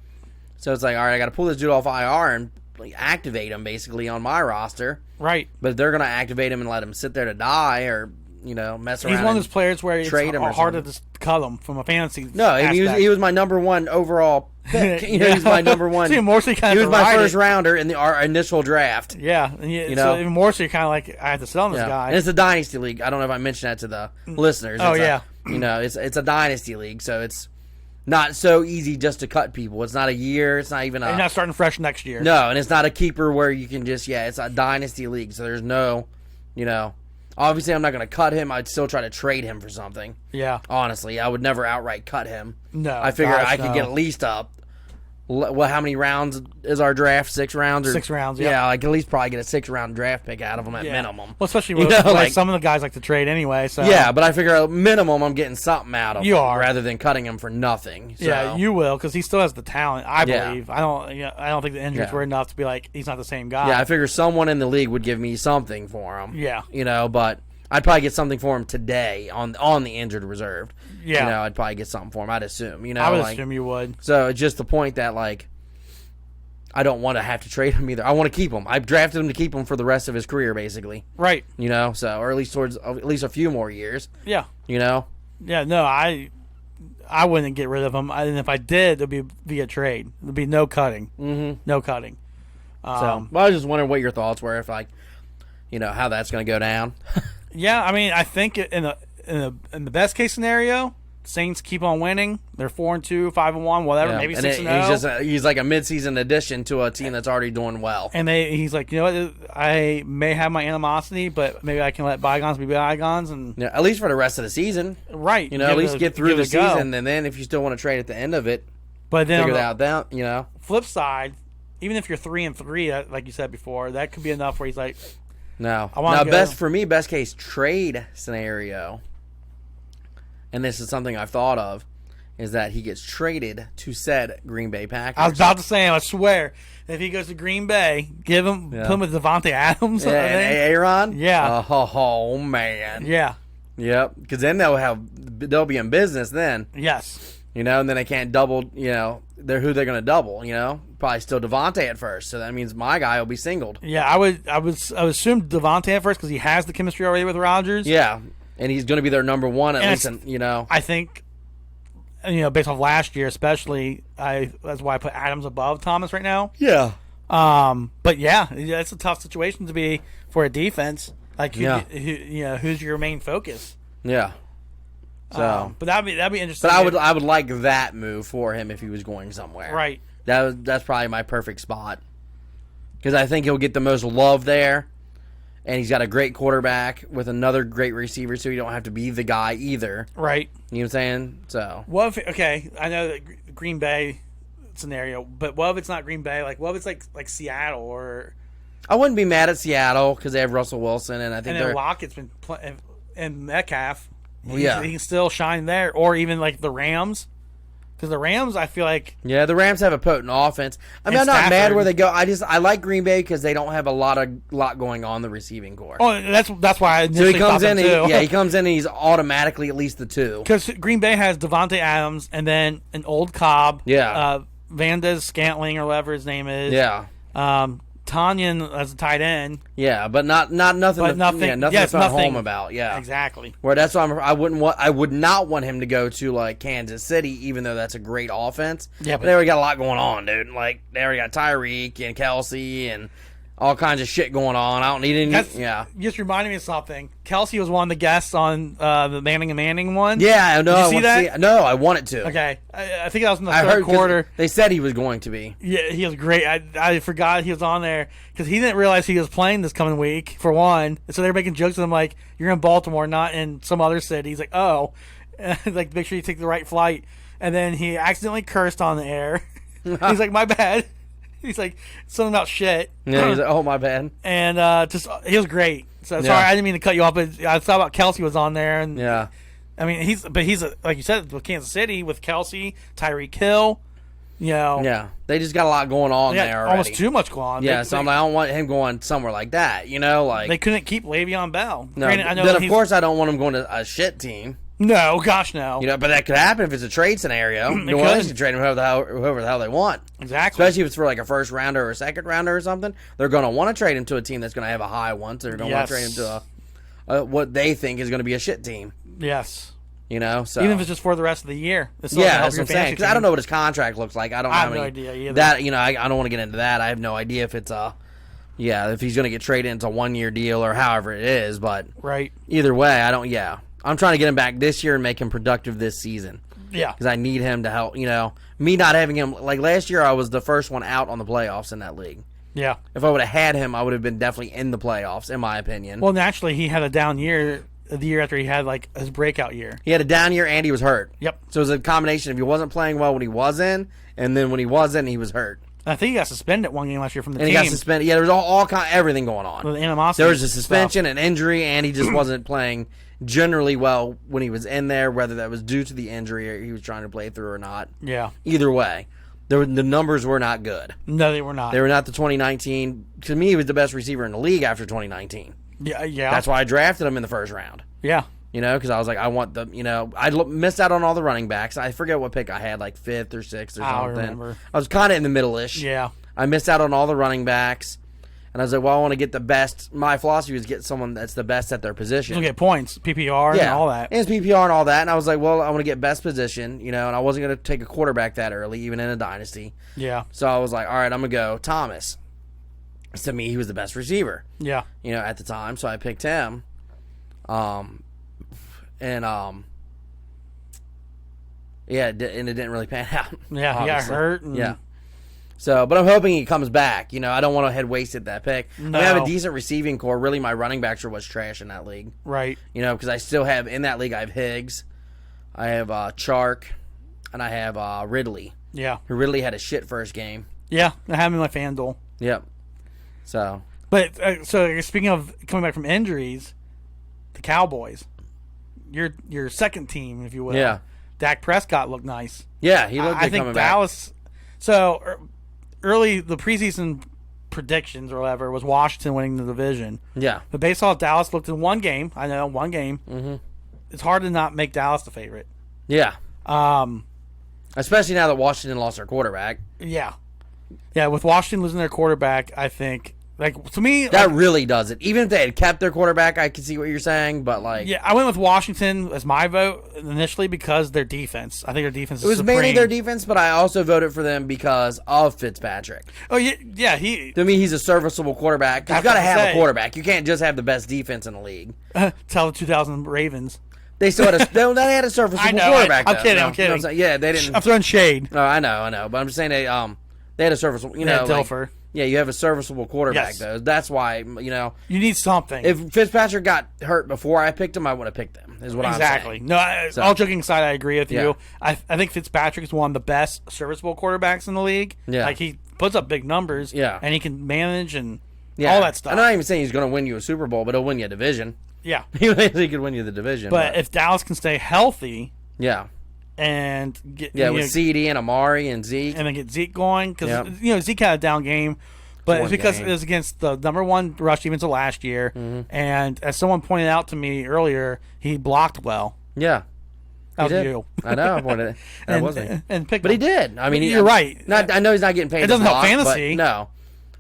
So it's like, all right, I got to pull this dude off IR and activate him basically on my roster, right? But they're going to activate him and let him sit there to die, or mess around. He's one of those players where it's hard to just cut him from a fantasy. No, he was my number one overall pick. He's my number one. He was my first rounder in our initial draft. Yeah, so even more so, you're kind of like, I have to sell this guy. And it's a dynasty league. I don't know if I mentioned that to the listeners. It's a dynasty league, so it's not so easy just to cut people. It's not a year. It's not even you're not starting fresh next year. No, and it's not a keeper where you can just it's a dynasty league, so there's no, Obviously, I'm not going to cut him. I'd still try to trade him for something. Yeah. Honestly, I would never outright cut him. No. I figure I could get at least up. Well, how many rounds is our draft? 6 rounds? 6 rounds, yeah. Yeah, I could at least probably get a 6-round draft pick out of them at minimum. Well, especially with some of the guys like to trade anyway. So yeah, but I figure at minimum I'm getting something out of him rather than cutting him for nothing. So. Yeah, you will because he still has the talent. I believe. I don't think the injuries were enough to be like he's not the same guy. Yeah, I figure someone in the league would give me something for him. Yeah, but I'd probably get something for him today on the injured reserve. Yeah, I'd probably get something for him. I'd assume. I would assume you would. So it's just the point that I don't want to have to trade him either. I want to keep him. I've drafted him to keep him for the rest of his career, basically. Right. So or at least towards at least a few more years. Yeah. Yeah. No, I wouldn't get rid of him, and if I did, it'd be via trade. There'd be no cutting. Mm-hmm. No cutting. I was just wondering what your thoughts were, if how that's going to go down. Yeah, I think in the best case scenario, Saints keep on winning. They're 4-2, 5-1, whatever, maybe 6-0. He's like a midseason addition to a team that's already doing well. And he's like, what? I may have my animosity, but maybe I can let bygones be bygones, and at least for the rest of the season, right? At least get through the season, and then if you still want to trade at the end of it, but then figure it out. Flip side, even if you're 3-3, like you said before, that could be enough where he's like, no. Now, best case trade scenario. And this is something I've thought of, is that he gets traded to said Green Bay Packers. I was about to say, I swear, if he goes to Green Bay, put him with Devontae Adams. And Aaron? Yeah. Oh, man. Yeah. Yep. Because then they'll be in business then. Yes. And then they can't double, who they're going to double, Probably still Devontae at first. So that means my guy will be singled. Yeah, I would assume Devontae at first because he has the chemistry already with Rodgers. Yeah. And he's going to be their number one, at least, I think based off last year, especially, that's why I put Adams above Thomas right now. Yeah. But yeah, it's a tough situation to be for a defense. Like, who's your main focus? Yeah. So, but that'd be interesting. But I would like that move for him if he was going somewhere. Right. That's probably my perfect spot, because I think he'll get the most love there, and he's got a great quarterback with another great receiver, so you don't have to be the guy either. Right. You know what I'm saying? So. Okay, I know that Green Bay scenario, but what if it's not Green Bay? Like, what if it's like Seattle or? I wouldn't be mad at Seattle because they have Russell Wilson, and I think then Lockett's been and Metcalf. Well, he can still shine there, or even like the Rams, because the Rams, I feel like the Rams have a potent offense. I mean, I'm not mad where they go. I like Green Bay because they don't have a lot going on the receiving core. Oh, that's why I initially he comes in. He comes in and he's automatically at least the two. Because Green Bay has Devontae Adams and then an old Cobb. Yeah. Vandes Scantling or whatever his name is. Yeah. Tanyan as a tight end. Yeah, but nothing. Nothing to phone home about. Yeah, exactly. Where that's why I would not want him to go to like Kansas City, even though that's a great offense. Yeah, but they already got a lot going on, dude. Like they already got Tyreek and Kelsey and all kinds of shit going on. I don't need any. You just reminded me of something. Kelsey was one of the guests on the Manning and Manning one. Yeah, no. Did you see that? No, I wanted to. Okay. I think that was in the third quarter. They said he was going to be. Yeah, he was great. I forgot he was on there because he didn't realize he was playing this coming week, for one. And so they were making jokes with him like, you're in Baltimore, not in some other city. He's like, oh. Like, make sure you take the right flight. And then he accidentally cursed on the air. He's like, my bad. He's like, something about shit. Yeah, he's like, oh, my bad. And he was great. So sorry, I didn't mean to cut you off, but I thought about Kelsey was on there. And yeah. I mean, he's like you said, with Kansas City, with Kelsey, Tyreek Hill, Yeah, they just got a lot going on there already. Almost too much going on. Yeah, so I'm like, I don't want him going somewhere like that, like. They couldn't keep Le'Veon Bell. No, granted, I know then of course I don't want him going to a shit team. No, gosh, no. But that could happen if it's a trade scenario. New Orleans can trade him whoever the hell they want. Exactly. Especially if it's for like a first rounder or a second rounder or something. They're going to want to trade him to a team that's going to have a high one. So they're going to want to trade him to what they think is going to be a shit team. Yes. So even if it's just for the rest of the year. That's what I'm saying. Because I don't know what his contract looks like. I have no idea either. That I don't want to get into that. I have no idea if it's if he's going to get traded into a 1-year deal or however it is. But right. Either way, I don't. Yeah. I'm trying to get him back this year and make him productive this season. Yeah. Because I need him to help. Me not having him, like last year, I was the first one out on the playoffs in that league. Yeah. If I would have had him, I would have been definitely in the playoffs, in my opinion. Well, naturally, he had a down year the year after he had like his breakout year. He had a down year and he was hurt. Yep. So it was a combination of he wasn't playing well when he was in, and then when he was in, he was hurt. I think he got suspended one game last year from the team. And he got suspended. Yeah, there was all everything going on. With animosity. There was a suspension, an injury, and he just wasn't playing generally well when he was in there, whether that was due to the injury or he was trying to play through or not. Yeah. Either way, the numbers were not good. No, they were not. They were not the 2019. To me, he was the best receiver in the league after 2019. Yeah. That's why I drafted him in the first round. Yeah. Because I was like, I want the, I missed out on all the running backs. I forget what pick I had, like 5th or 6th or something. I don't remember. I was kind of in the middle-ish. Yeah. I missed out on all the running backs. And I was like, well, I want to get the best. My philosophy was get someone that's the best at their position. You'll get points, PPR, and all that. And it's PPR and all that. And I was like, well, I want to get best position, and I wasn't going to take a quarterback that early, even in a dynasty. Yeah. So I was like, all right, I'm going to go Thomas. To me, he was the best receiver. Yeah. At the time. So I picked him. And it didn't really pan out. Yeah, obviously. He got hurt. Yeah. So, but I'm hoping he comes back. I don't want to head wasted that pick. No. I have a decent receiving core. Really, my running backs are what's trash in that league. Right. Because I still have, in that league, I have Higgs, I have Chark, and I have Ridley. Yeah. Who Ridley had a shit first game. Yeah, I have him in my FanDuel. Yep. So. But, so speaking of coming back from injuries, the Cowboys, your second team, if you will. Yeah. Dak Prescott looked nice. Yeah, he looked good. I think Dallas. So early, the preseason predictions or whatever was Washington winning the division. Yeah. But based off Dallas looked in one game, I know one game. Mm-hmm. It's hard to not make Dallas the favorite. Yeah. Especially now that Washington lost their quarterback. Yeah. Yeah, with Washington losing their quarterback, I think Like, to me, that really does it. Even if they had kept their quarterback, I can see what you're saying, but like, yeah, I went with Washington as my vote initially because their defense. I think their defense is supreme. Mainly their defense, but I also voted for them because of Fitzpatrick. Oh yeah, to me, he's a serviceable quarterback. You've got to have a quarterback. You can't just have the best defense in the league. Tell the 2000 Ravens. They still had they had a serviceable quarterback. I'm kidding. Yeah, they didn't. I'm throwing shade. Oh, I know, but I'm just saying they had a serviceable. Dilfer. Yeah, you have a serviceable quarterback, though. That's why, You need something. If Fitzpatrick got hurt before I picked him, I would have picked him, is what I'm saying. Exactly. No, all joking aside, I agree with you. I think Fitzpatrick is one of the best serviceable quarterbacks in the league. Yeah. Like, he puts up big numbers. Yeah. And he can manage and all that stuff. I'm not even saying he's going to win you a Super Bowl, but he'll win you a division. Yeah. He could win you the division. But if Dallas can stay healthy... Yeah. And get with CD and Amari and Zeke, and then get Zeke going because Zeke had a down game, but it's because it was against the number one rush defense of last year, and as someone pointed out to me earlier, he blocked well. Yeah, that was you. I know. That wasn't. But he did. I mean, you're right. I know he's not getting paid. It doesn't help fantasy. No,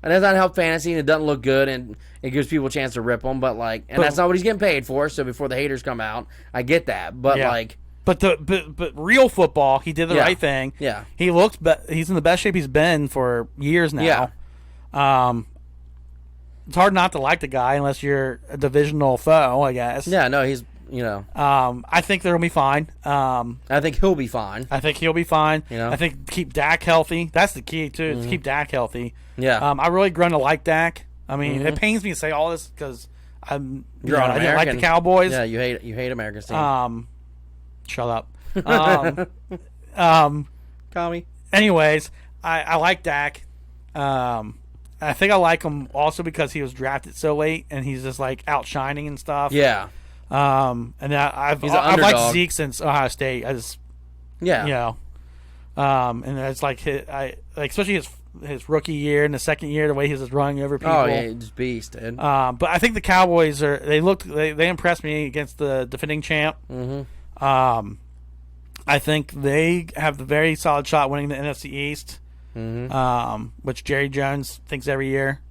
it does not help fantasy, and it doesn't look good, and it gives people a chance to rip them. But that's not what he's getting paid for. So before the haters come out, I get that. But But real football, he did the right thing. Yeah, he looks. He's in the best shape he's been for years now. Yeah. It's hard not to like the guy unless you're a divisional foe, I guess. Yeah, no, he's I think they're gonna be fine. I think he'll be fine. I think keep Dak healthy. That's the key too. Is keep Dak healthy. Yeah. I really grown to like Dak. I mean, it pains me to say all this because I didn't like the Cowboys. Yeah, you hate America's team. Shut up. Call me. Anyways, I like Dak. I think I like him also because he was drafted so late and he's just like outshining and stuff. Yeah. And I've liked Zeke since Ohio State. And it's like especially his rookie year and the second year, the way he was running over people. Oh yeah, just beast, dude. But I think the Cowboys they impressed me against the defending champ. Mm-hmm. I think they have the very solid shot winning the NFC East, which Jerry Jones thinks every year.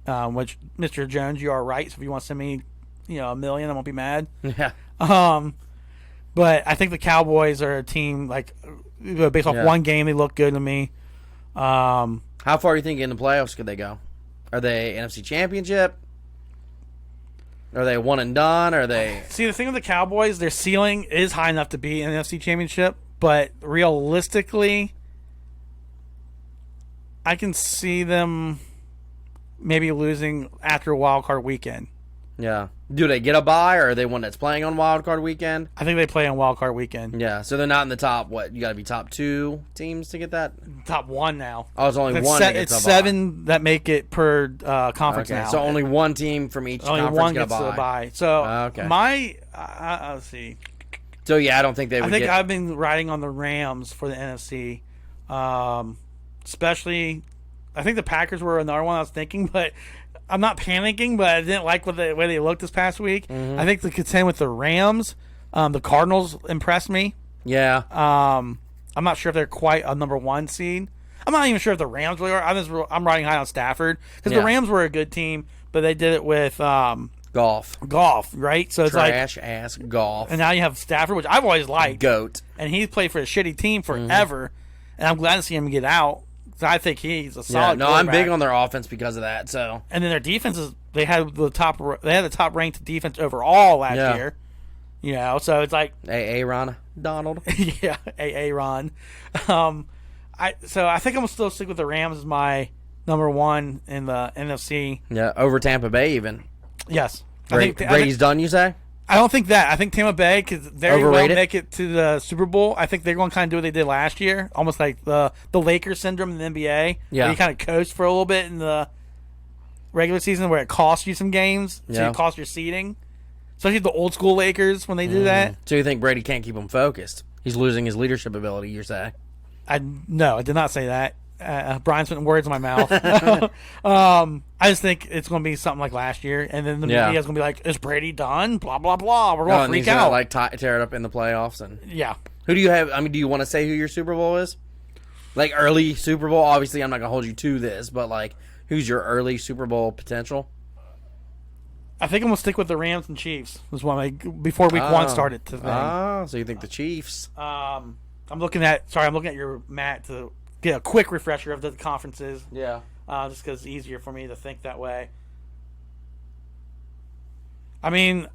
Which Mr. Jones, you are right. So if you want to send me, $1 million, I won't be mad. Yeah. But I think the Cowboys are a team based off one game, they look good to me. How far do you think in the playoffs could they go? Are they NFC Championship? Are they one and done? Are they? See, the thing with the Cowboys, their ceiling is high enough to be an NFC Championship, but realistically, I can see them maybe losing after a wild card weekend. Yeah. Do they get a bye, or are they one that's playing on wild card weekend? I think they play on wild card weekend. Yeah, so they're not in the top. What, you got to be top 2 teams to get that? Top 1 now. Oh, it's only one. It's 7 that make it per conference now. So only one team from each conference gets a bye. So let's see. So yeah, I don't think they would. I've been riding on the Rams for the NFC, especially. I think the Packers were another one I was thinking, but I'm not panicking. But I didn't like the way they looked this past week. Mm-hmm. I think to contend with the Rams, the Cardinals impressed me. Yeah. I'm not sure if they're quite a number 1 seed. I'm not even sure if the Rams really are. I'm riding high on Stafford because the Rams were a good team, but they did it with Golf, right? So it's trash ass golf. And now you have Stafford, which I've always liked. Goat. And he's played for a shitty team forever, and I'm glad to see him get out. So I think he's a solid. No, I'm big on their offense because of that. So, and then their defense they had the top ranked defense overall last year. So it's like Ron Donald. Yeah, Ron. I think I'm still stick with the Rams as my number 1 in the NFC. Yeah, over Tampa Bay even. Yes. Brady's done, you say? I don't think that. I think Tampa Bay could very well make it to the Super Bowl. I think they're going to kind of do what they did last year, almost like the Lakers syndrome in the NBA. Yeah. Where you kind of coast for a little bit in the regular season where it costs you some games, so it costs your seeding. Especially the old school Lakers when they do that. So you think Brady can't keep them focused? He's losing his leadership ability, you're saying? No, I did not say that. Brian's putting words in my mouth. I just think it's going to be something like last year, and then the media is going to be like, "Is Brady done?" Blah blah blah. We're going to freak out. Tear it up in the playoffs, and Who do you have? I mean, do you want to say who your Super Bowl is? Like early Super Bowl? Obviously, I'm not going to hold you to this, but Who's your early Super Bowl potential? I think I'm gonna stick with the Rams and Chiefs. Was one before Week 1 started. So you think the Chiefs? I'm looking at your Matt to get a quick refresher of the conferences. Yeah. Just because it's easier for me to think that way. I mean,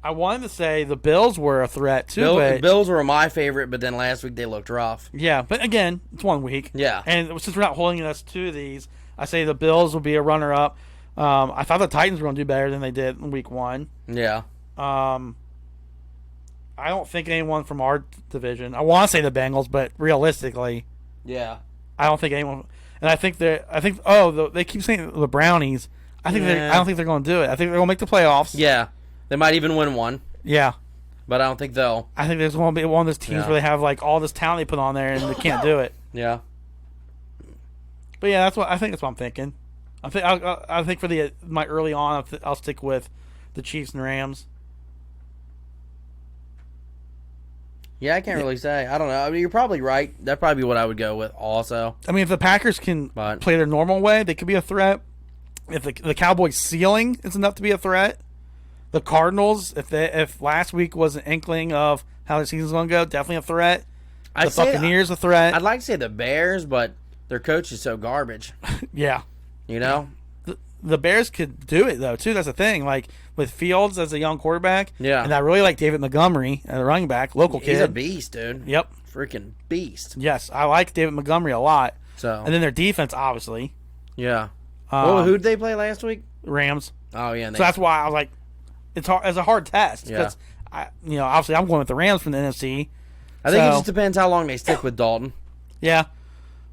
I wanted to say the Bills were a threat too. The Bills were my favorite, but then last week they looked rough. Yeah, but again, it's 1 week. Yeah. And since we're not holding us to these, I say the Bills will be a runner-up. I thought the Titans were going to do better than they did in Week 1. Yeah. I don't think anyone from our division. I want to say the Bengals, but realistically, yeah, I don't think anyone. And I think they keep saying the Brownies. I don't think they're going to do it. I think they're going to make the playoffs. Yeah, they might even win one. Yeah, but I don't think they'll. I think there's going to be one of those teams where they have like all this talent they put on there and they can't do it. Yeah. But yeah, that's what I'm thinking. I think for my early on, I'll stick with the Chiefs and Rams. Yeah, I can't really say. I don't know. I mean, you're probably right. That'd probably be what I would go with also. I mean, if the Packers can play their normal way, they could be a threat. If the Cowboys' ceiling is enough to be a threat, the Cardinals, if last week was an inkling of how the season's going to go, definitely a threat. The Buccaneers a threat. I'd like to say the Bears, but their coach is so garbage. Yeah. You know? The Bears could do it, though, too. That's the thing. Like, with Fields as a young quarterback. Yeah. And I really like David Montgomery, a running back, local kid. He's a beast, dude. Yep. Freaking beast. Yes, I like David Montgomery a lot. So. And then their defense, obviously. Yeah. Who did they play last week? Rams. Oh, yeah. So that's why I was like, it's a hard test. Yeah. Obviously I'm going with the Rams from the NFC. I think it just depends how long they stick with Dalton. Yeah.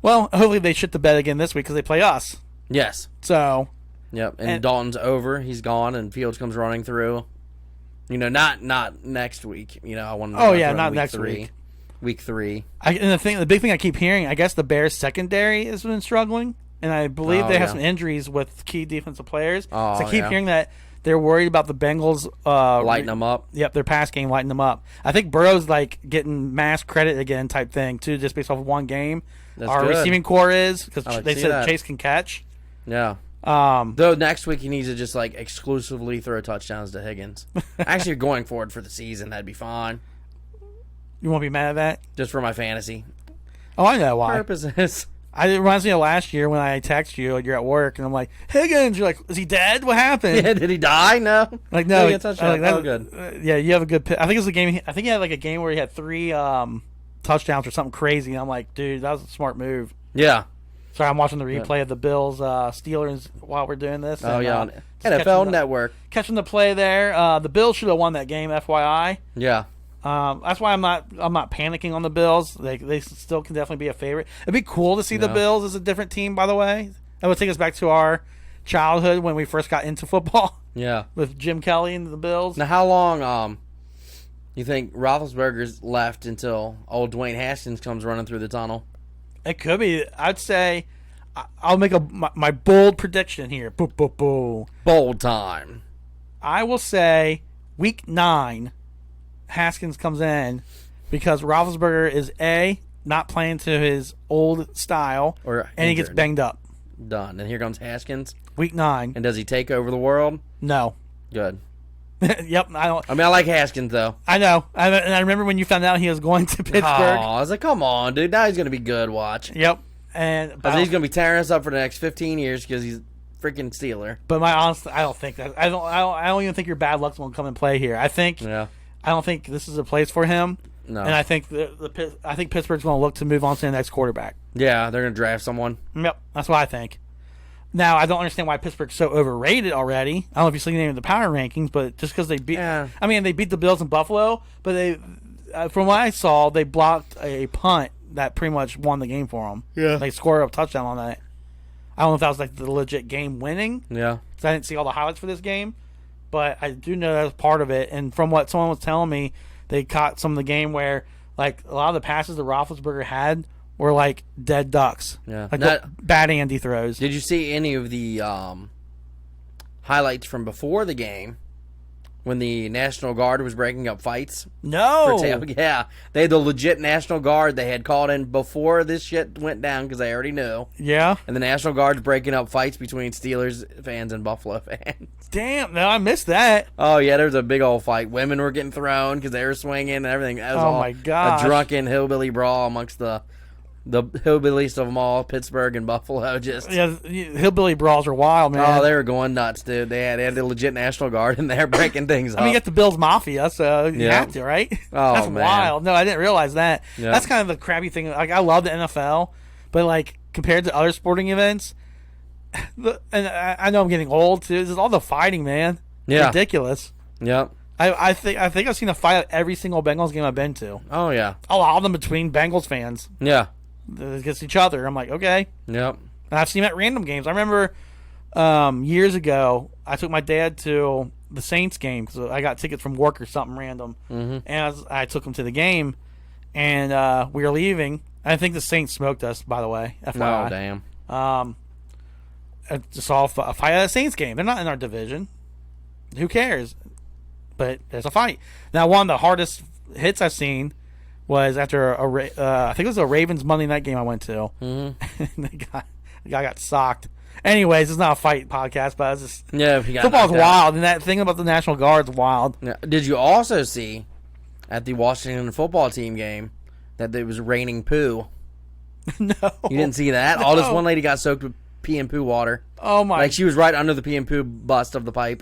Well, hopefully they shit the bed again this week because they play us. Yes. So. Yep. And Dalton's over. He's gone, and Fields comes running through. Not next week. I want to. Oh yeah, not next week. Week 3. And the big thing I keep hearing, I guess the Bears secondary has been struggling, and I believe they have some injuries with key defensive players. So I keep hearing that they're worried about the Bengals lighting them up. Yep, their pass game lighting them up. I think Burrow's like getting mass credit again type thing too, just based off of one game. That's Our good. receiving core is because they said that. Chase can catch. Yeah. Though next week he needs to just exclusively throw touchdowns to Higgins. Actually, going forward for the season, that'd be fine. You won't be mad at that? Just for my fantasy. Oh, I know why. Purposes. It reminds me of last year when I text you, you're at work, and I'm like, Higgins, you're like, is he dead? What happened? Yeah, did he die? No. Like, no. He touchdown. Good. Yeah, you have a good pick. I think it was a game. I think he had a game where he had 3 touchdowns or something crazy, and I'm like, dude, that was a smart move. Yeah. Sorry, I'm watching the replay of the Bills Steelers while we're doing this. Oh, yeah. On NFL Network. Catching the play there. The Bills should have won that game, FYI. Yeah. That's why I'm not panicking on the Bills. They still can definitely be a favorite. It'd be cool to see the Bills as a different team, by the way. That would take us back to our childhood when we first got into football. Yeah. With Jim Kelly and the Bills. Now, how long you think Roethlisberger's left until old Dwayne Haskins comes running through the tunnel? It could be. I'd say I'll make my bold prediction here. Bold time. I will say Week 9, Haskins comes in because Roethlisberger is not playing to his old style, and he gets banged up. Done. And here comes Haskins. Week 9. And does he take over the world? No. Good. Yep. I like Haskins, though. I know. And I remember when you found out he was going to Pittsburgh. Oh, I was like, come on, dude. Now he's going to be good. Watch. Yep. But he's going to be tearing us up for the next 15 years because he's freaking Steeler. But I don't think that. I don't even think your bad luck's going to come and play here. I don't think this is a place for him. No. And I think I think Pittsburgh's going to look to move on to the next quarterback. Yeah, they're going to draft someone. Yep. That's what I think. Now, I don't understand why Pittsburgh's so overrated already. I don't know if you've seen any of the power rankings, but just because they beat... Yeah. I mean, they beat the Bills in Buffalo, but they, from what I saw, they blocked a punt that pretty much won the game for them. Yeah. They scored a touchdown on that. I don't know if that was the legit game winning. Yeah. Because I didn't see all the highlights for this game, but I do know that was part of it. And from what someone was telling me, they caught some of the game where a lot of the passes that Roethlisberger had were like dead ducks. Yeah. Bad Andy throws. Did you see any of the highlights from before the game when the National Guard was breaking up fights. No. Yeah. They had the legit National Guard they had called in before this shit went down because they already knew. Yeah. And the National Guard's breaking up fights between Steelers fans and Buffalo fans. Damn. No, I missed that. Oh, yeah. There was a big old fight. Women were getting thrown because they were swinging and everything. That was my gosh. A drunken hillbilly brawl amongst the hillbillies of them all, Pittsburgh and Buffalo. Hillbilly brawls are wild, man. Oh, they were going nuts, dude. They had the legit National Guard and they're breaking things up. I mean, you got the Bills Mafia, so you have to, right? Oh, that's man. wild. No, I didn't realize that. Yep. That's kind of the crappy thing. Like, I love the NFL, but like compared to other sporting events, and I know I'm getting old too. This is all the fighting, man. Yeah, ridiculous. Yep. I think I've seen a fight at every single Bengals game I've been to. Oh yeah. A lot of them between Bengals fans. Yeah. Against each other. I'm like, okay. Yep. And I've seen them at random games. I remember years ago, I took my dad to the Saints game because I got tickets from work or something random. Mm-hmm. And I took him to the game, and we were leaving. I think the Saints smoked us, by the way. FYI. Oh, damn. I just saw a fight at a Saints game. They're not in our division. Who cares? But there's a fight. Now, one of the hardest hits I've seen was after I think it was a Ravens Monday night game I went to. Mm-hmm. The guy got socked. Anyways, it's not a fight podcast, but it's just football's wild, and that thing about the National Guard's wild. Now, did you also see at the Washington football team game that it was raining poo? No, you didn't see that. No. All this one lady got soaked with pee and poo water. Oh my! Like she was right under the pee and poo bust of the pipe.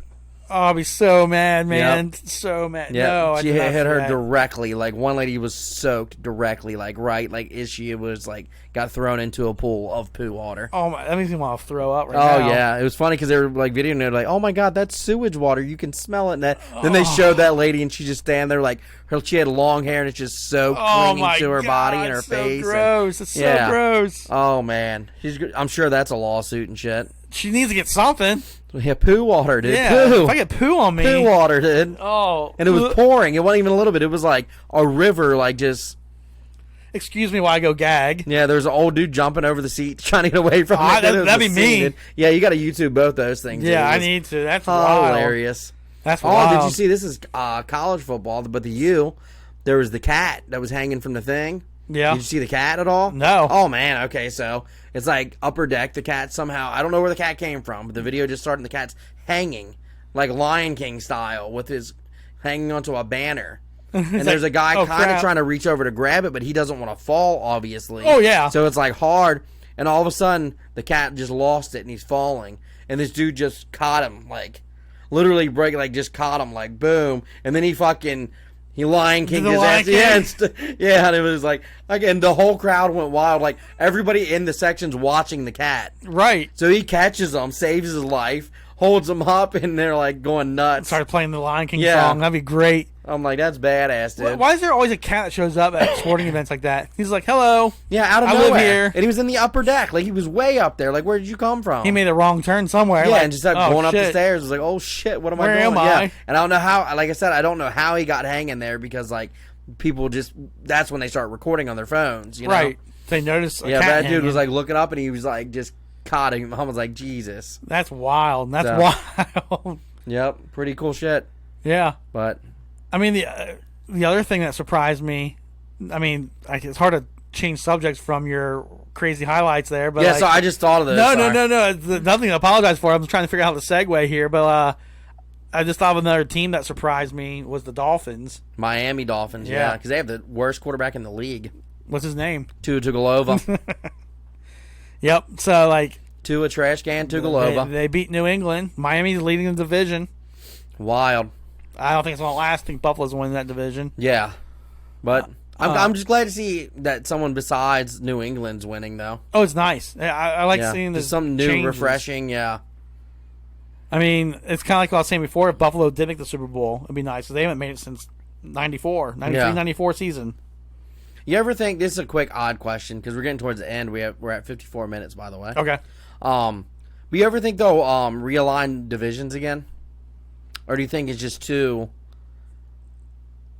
Oh, I'll be so mad, man. Yep. So mad. Yep. No, she hit her directly. Like one lady was soaked directly, like right, like she was like got thrown into a pool of poo water. Oh my! That makes me want to throw up right now. Oh yeah, it was funny because they were like videoing it, like, oh my god, that's sewage water. You can smell it. And then they showed that lady, and she just stand there like she had long hair and it's just soaked, clinging to her body and her face. Gross! It's so gross. Oh man, I'm sure that's a lawsuit and shit. She needs to get something. Yeah, poo water, dude. Yeah, poo. if I get poo on me. Poo water, dude. Oh. And it was pouring. It wasn't even a little bit. It was like a river, like just... Excuse me while I go gag. Yeah, there's an old dude jumping over the seat trying to get away from it. That'd be me. Yeah, you got to YouTube both those things. Yeah, I need to. That's wild. Hilarious. That's wild. Oh, did you see? This is college football, but the U, there was the cat that was hanging from the thing. Yeah. Did you see the cat at all? No. Oh, man. Okay, so it's like upper deck. The cat somehow, I don't know where the cat came from, but the video just started and the cat's hanging, like Lion King style, with his hanging onto a banner. And there's a guy kind of trying to reach over to grab it, but he doesn't want to fall, obviously. Oh, yeah. So it's like hard, and all of a sudden, the cat just lost it, and he's falling. And this dude just caught him, like, literally just caught him, like, boom. And then he Lion King his ass. Yeah, and it was like, again, the whole crowd went wild. Like, everybody in the section's watching the cat. Right. So he catches him, saves his life, holds him up, and they're like going nuts. Started playing the Lion King song. That'd be great. I'm like, that's badass, dude. Why is there always a cat that shows up at sporting events like that? He's like, hello. Yeah, out of nowhere. I live here. And he was in the upper deck. Like, he was way up there. Like, where did you come from? He made a wrong turn somewhere. Yeah, and just started going up the stairs. It was like, oh, shit, what am I doing? Where am I? Yeah. And I don't know how, like I said, I don't know how he got hanging there because, like, people that's when they start recording on their phones, you know? Right. They notice a cat that hanging. dude was, like, looking up, and he was, like, just caught him. I was like, Jesus. That's wild. That's wild. Yep. Pretty cool shit. Yeah. But I mean, the other thing that surprised me, I mean, it's hard to change subjects from your crazy highlights there, but yeah, so I just thought of this. No. It's nothing to apologize for. I'm trying to figure out how to segue here, but I just thought of another team that surprised me was the Dolphins. Miami Dolphins, yeah, because they have the worst quarterback in the league. What's his name? Tua Tagovailoa. Yep. So like Tua trash can Tagovailoa. They beat New England. Miami's leading the division. Wild. I don't think it's going to last. I think Buffalo's winning that division. Yeah, but I'm just glad to see that someone besides New England's winning, though. Oh, it's nice. I like seeing this. Something new, refreshing. Yeah. I mean, it's kind of like what I was saying before. If Buffalo did make the Super Bowl, it'd be nice. They haven't made it since 94 season. You ever think, this is a quick odd question because we're getting towards the end. We're at 54 minutes, by the way. Okay. But you ever think they'll realign divisions again, or do you think it's just too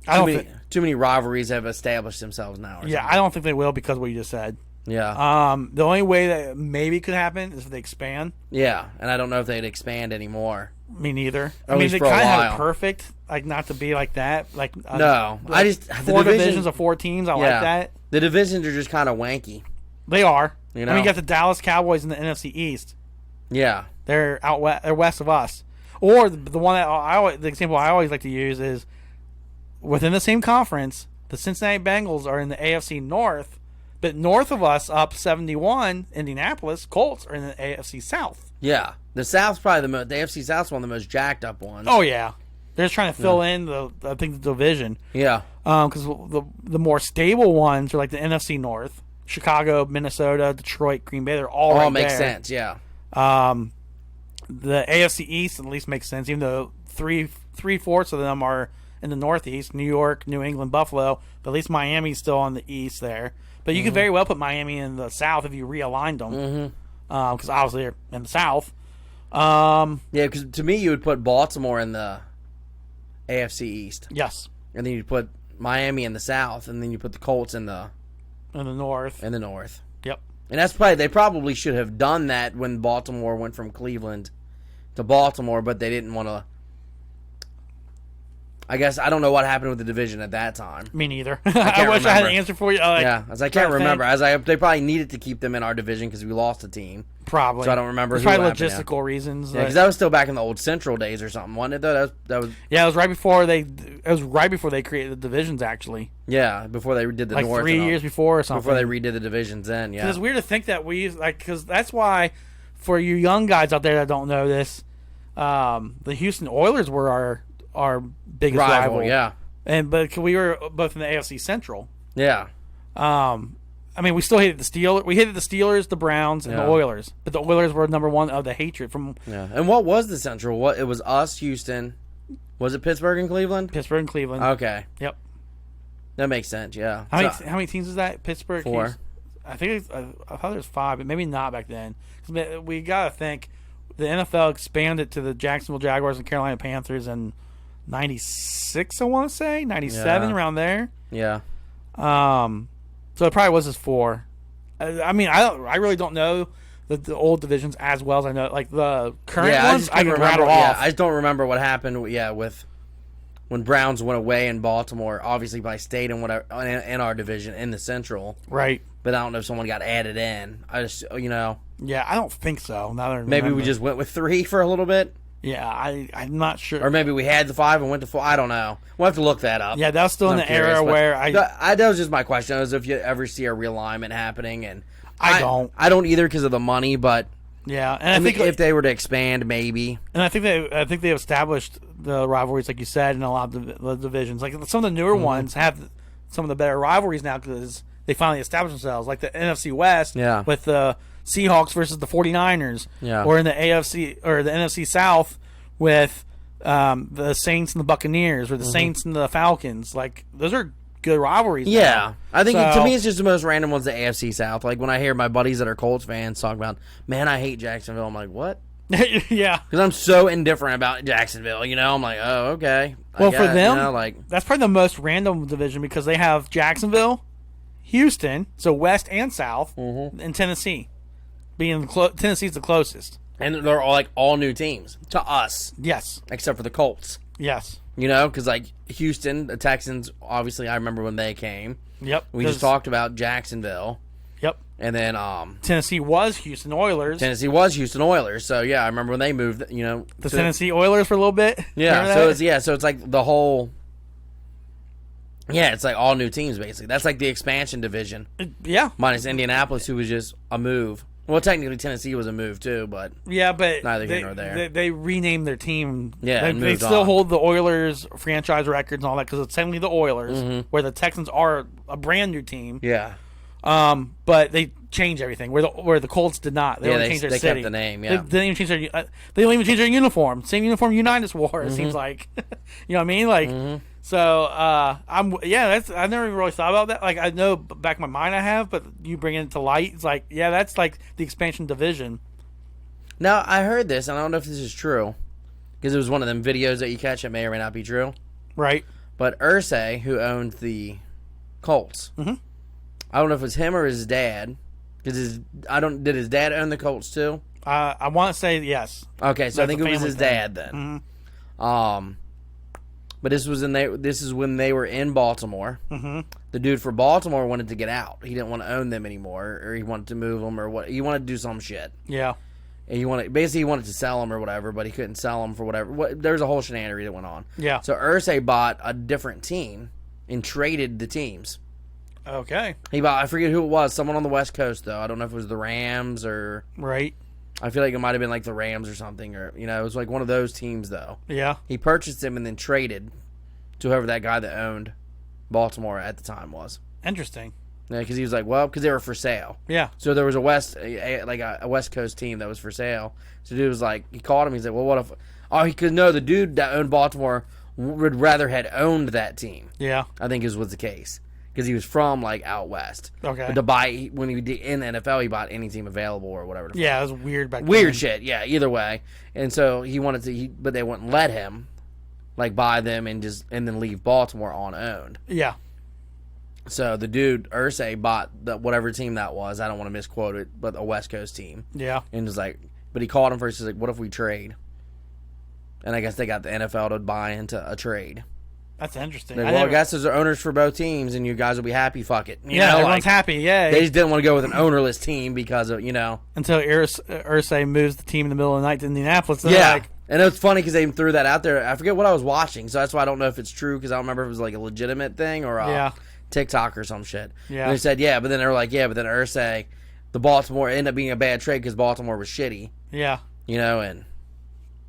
many rivalries have established themselves now? Yeah, I don't think they will because of what you just said. Yeah. The only way that maybe could happen is if they expand. Yeah, and I don't know if they'd expand anymore. Me neither. At I mean, least they for a kind of have while. it perfect, like not to be like that. Like No, I just the 4 divisions of 4 teams. I like that. The divisions are just kind of wanky. They are. You know? I mean, you got the Dallas Cowboys in the NFC East. Yeah, They're out west. They're west of us. Or the one that the example I always like to use is within the same conference, the Cincinnati Bengals are in the AFC North, but north of us, up 71, Indianapolis Colts are in the AFC South. yeah. The South's probably the AFC South's one of the most jacked up ones. Oh yeah, they're just trying to fill in the division. Yeah, because the more stable ones are like the NFC North, Chicago, Minnesota, Detroit, Green Bay. They're all right makes there. sense. Yeah. The AFC East at least makes sense, even though three-fourths of them are in the Northeast: New York, New England, Buffalo. But at least Miami's still on the East there. But you could very well put Miami in the South if you realigned them, because obviously they're in the South. Yeah, because to me, you would put Baltimore in the AFC East. Yes. And then you'd put Miami in the South, and then you put the Colts in the North. Yep. And they probably should have done that when Baltimore went from Cleveland to Baltimore, but they didn't want to. I guess I don't know what happened with the division at that time. Me neither. I wish I had an answer for you. Yeah, as I can't remember. They probably needed to keep them in our division because we lost a team. Probably. So I don't remember. It's probably logistical reasons. Yeah, because that was still back in the old Central days or something, wasn't it? Though that was. Yeah, it was right before they. It was right before they created the divisions. Actually. Yeah, before they did the like North. 3 years before or something. Before they redid the divisions, then yeah. It's weird to think that because that's why, for you young guys out there that don't know this, the Houston Oilers were our biggest rival. Yeah. But we were both in the AFC Central. Yeah. I mean, we still hated the Steelers. We hated the Steelers, the Browns, and the Oilers. But the Oilers were number one of the hatred from. Yeah. And what was the Central? It was us, Houston. Was it Pittsburgh and Cleveland? Pittsburgh and Cleveland. Okay. Yep. That makes sense. Yeah. How many teams is that? Pittsburgh. 4. Houston? I think I thought there was 5, but maybe not back then. We gotta think the NFL expanded to the Jacksonville Jaguars and Carolina Panthers in '96. I want to say '97, around there. Yeah. So it probably was his 4. I mean, I really don't know the old divisions as well as I know, like the current ones. I can rattle off. I just don't remember what happened. Yeah, with when Browns went away in Baltimore. Obviously, by stayed in in our division in the Central, right? But I don't know if someone got added in. I just Yeah, I don't think so. Now that I maybe we just went with 3 for a little bit. Yeah, I'm not sure. Or maybe we had the 5 and went to 4. I don't know. We'll have to look that up. Yeah, that was still in the era where that was just my question. Is if you ever see a realignment happening, and I don't either because of the money, but yeah, and I think if they were to expand, maybe. And I think they established the rivalries, like you said, in a lot of the divisions. Like some of the newer ones have some of the better rivalries now because they finally established themselves. Like the NFC West, with the Seahawks versus the 49ers, or in the AFC or the NFC South with the Saints and the Buccaneers, or the Saints and the Falcons. Like those are good rivalries. Yeah, now. I think to me it's just the most random ones. The AFC South. Like when I hear my buddies that are Colts fans talk about, man, I hate Jacksonville. I'm like, what? Yeah, because I'm so indifferent about Jacksonville. I'm like, oh, okay. Well, for them, that's probably the most random division because they have Jacksonville, Houston, so West and South, and Tennessee. Tennessee's the closest, and they're all new teams to us. Yes, except for the Colts. Yes, because like Houston, the Texans. Obviously, I remember when they came. Yep, we just talked about Jacksonville. Yep, and then Tennessee was Houston Oilers. So yeah, I remember when they moved. The Tennessee Oilers for a little bit. Yeah, so it's like the whole. Yeah, it's like all new teams basically. That's like the expansion division. Yeah, minus Indianapolis, who was just a move. Well, technically Tennessee was a move too, but neither here nor there. They renamed their team. Yeah, they still hold the Oilers franchise records and all that because it's technically the Oilers, where the Texans are a brand new team. Yeah, but they changed everything. Where the Colts did not. They only changed their city. Kept the name. Yeah, they didn't even change their. They don't even change their uniform. Same uniform Unitas wore. It seems like, you know what I mean? Like. So I never even really thought about that. Like I know back in my mind I have, but you bring it to light. It's like that's like the expansion division. Now I heard this, and I don't know if this is true, because it was one of them videos that you catch that may or may not be true. Right. But Irsay, who owned the Colts, I don't know if it was him or his dad. Did his dad own the Colts too? I want to say yes. Okay, so I think it was his dad then. Mm-hmm. But this is when they were in Baltimore. Mm-hmm. The dude for Baltimore wanted to get out. He didn't want to own them anymore, or he wanted to move them, or what. He wanted to do some shit. Yeah. And he wanted to sell them or whatever, but he couldn't sell them for whatever. There's a whole shenanigan that went on. Yeah. So Irsay bought a different team and traded the teams. Okay. He bought, I forget who it was, someone on the West Coast though. I don't know if it was the Rams or Right. I feel like it might have been like the Rams or something, or it was like one of those teams though. Yeah. He purchased them and then traded to whoever that guy that owned Baltimore at the time was. Interesting. Yeah, because he was like, well, because they were for sale. Yeah. So there was a West Coast team that was for sale. So the dude was like, he called him. He's like, well, what if? Oh, he could know the dude that owned Baltimore would rather had owned that team. Yeah. I think was the case because he was from like out west. Okay. But to buy when he did in the NFL, he bought any team available or whatever. Yeah, it was weird back then. Weird shit. Yeah. Either way, and so he wanted to, but they wouldn't let him like buy them and then leave Baltimore on owned. Yeah. So the dude, Irsay, bought whatever team that was. I don't want to misquote it, but a West Coast team. Yeah. And was like, but he called him first. He's like, what if we trade? And I guess they got the NFL to buy into a trade. That's interesting. Like, I guess there's owners for both teams, and you guys will be happy. Fuck it. Everyone's happy. Yeah. They just didn't want to go with an ownerless team because of, Until Irsay moves the team in the middle of the night to Indianapolis. Yeah. And it was funny because they threw that out there. I forget what I was watching, so that's why I don't know if it's true because I don't remember if it was like a legitimate thing or TikTok or some shit. Yeah. And they said, but then they were like, but then Irsay, the Baltimore ended up being a bad trade because Baltimore was shitty. Yeah. And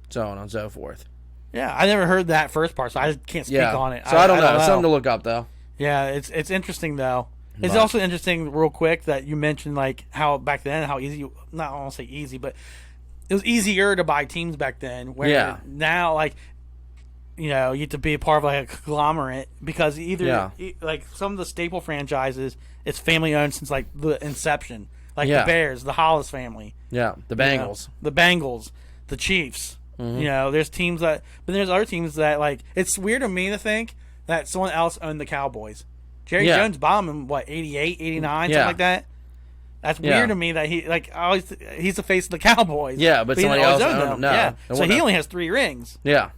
so on and so forth. Yeah, I never heard that first part, so I can't speak on it. So I don't know. It's something to look up, though. Yeah, it's interesting, though. It's also interesting, real quick, that you mentioned, like, how back then, how easy, not I won't say easy, but it was easier to buy teams back then. Where now, like, you have to be a part of like a conglomerate because like some of the staple franchises, it's family owned since like the inception. Like the Bears, the Hollis family. Yeah, the Bengals. The Bengals, the Chiefs. Mm-hmm. There's teams that, but there's other teams that like. It's weird to me to think that someone else owned the Cowboys. Jerry Jones bought them in 88, 89, something like that. That's weird to me that he's the face of the Cowboys. Yeah, but somebody else owned them. No, yeah, so he only has 3 rings. Yeah.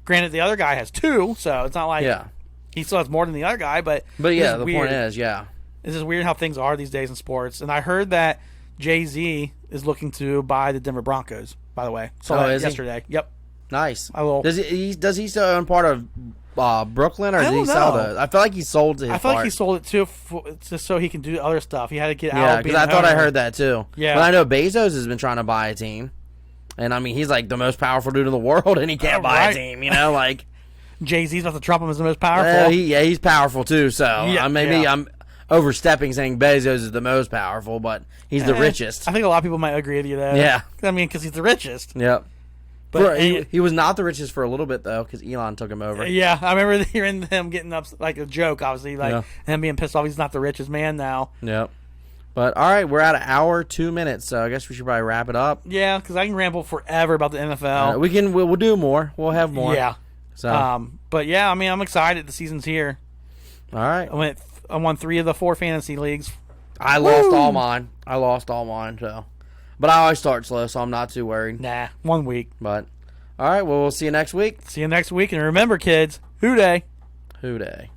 Granted, the other guy has 2, so it's not like he still has more than the other guy. But yeah, the point is, it's just weird how things are these days in sports. And I heard that Jay-Z is looking to buy the Denver Broncos. By the way, saw that yesterday. Yep. Nice. Does he still own part of Brooklyn, or did he sell those? I feel like he sold his. I feel like he sold it too, just so he can do other stuff. He had to get out. Yeah, because I thought I heard that too. Yeah, but I know Bezos has been trying to buy a team, and I mean he's like the most powerful dude in the world, and he can't buy a team. Like Jay-Z's about to trump him as the most powerful. He's powerful too. So I'm overstepping saying Bezos is the most powerful, but he's the richest. I think a lot of people might agree with you there. Yeah, I mean because he's the richest. Yep. But he was not the richest for a little bit though, because Elon took him over. Yeah, I remember hearing him getting up like a joke, obviously, like him being pissed off. He's not the richest man now. Yep. But all right, we're at an hour 2 minutes, so I guess we should probably wrap it up. Yeah, because I can ramble forever about the NFL. We'll do more. We'll have more. Yeah. So. But yeah, I mean, I'm excited. The season's here. All right. I won 3 of the 4 fantasy leagues. I lost all mine. So, but I always start slow, so I'm not too worried. Nah, 1 week. But all right, well, we'll see you next week. See you next week, and remember, kids, Hoo Day. Hoo Day.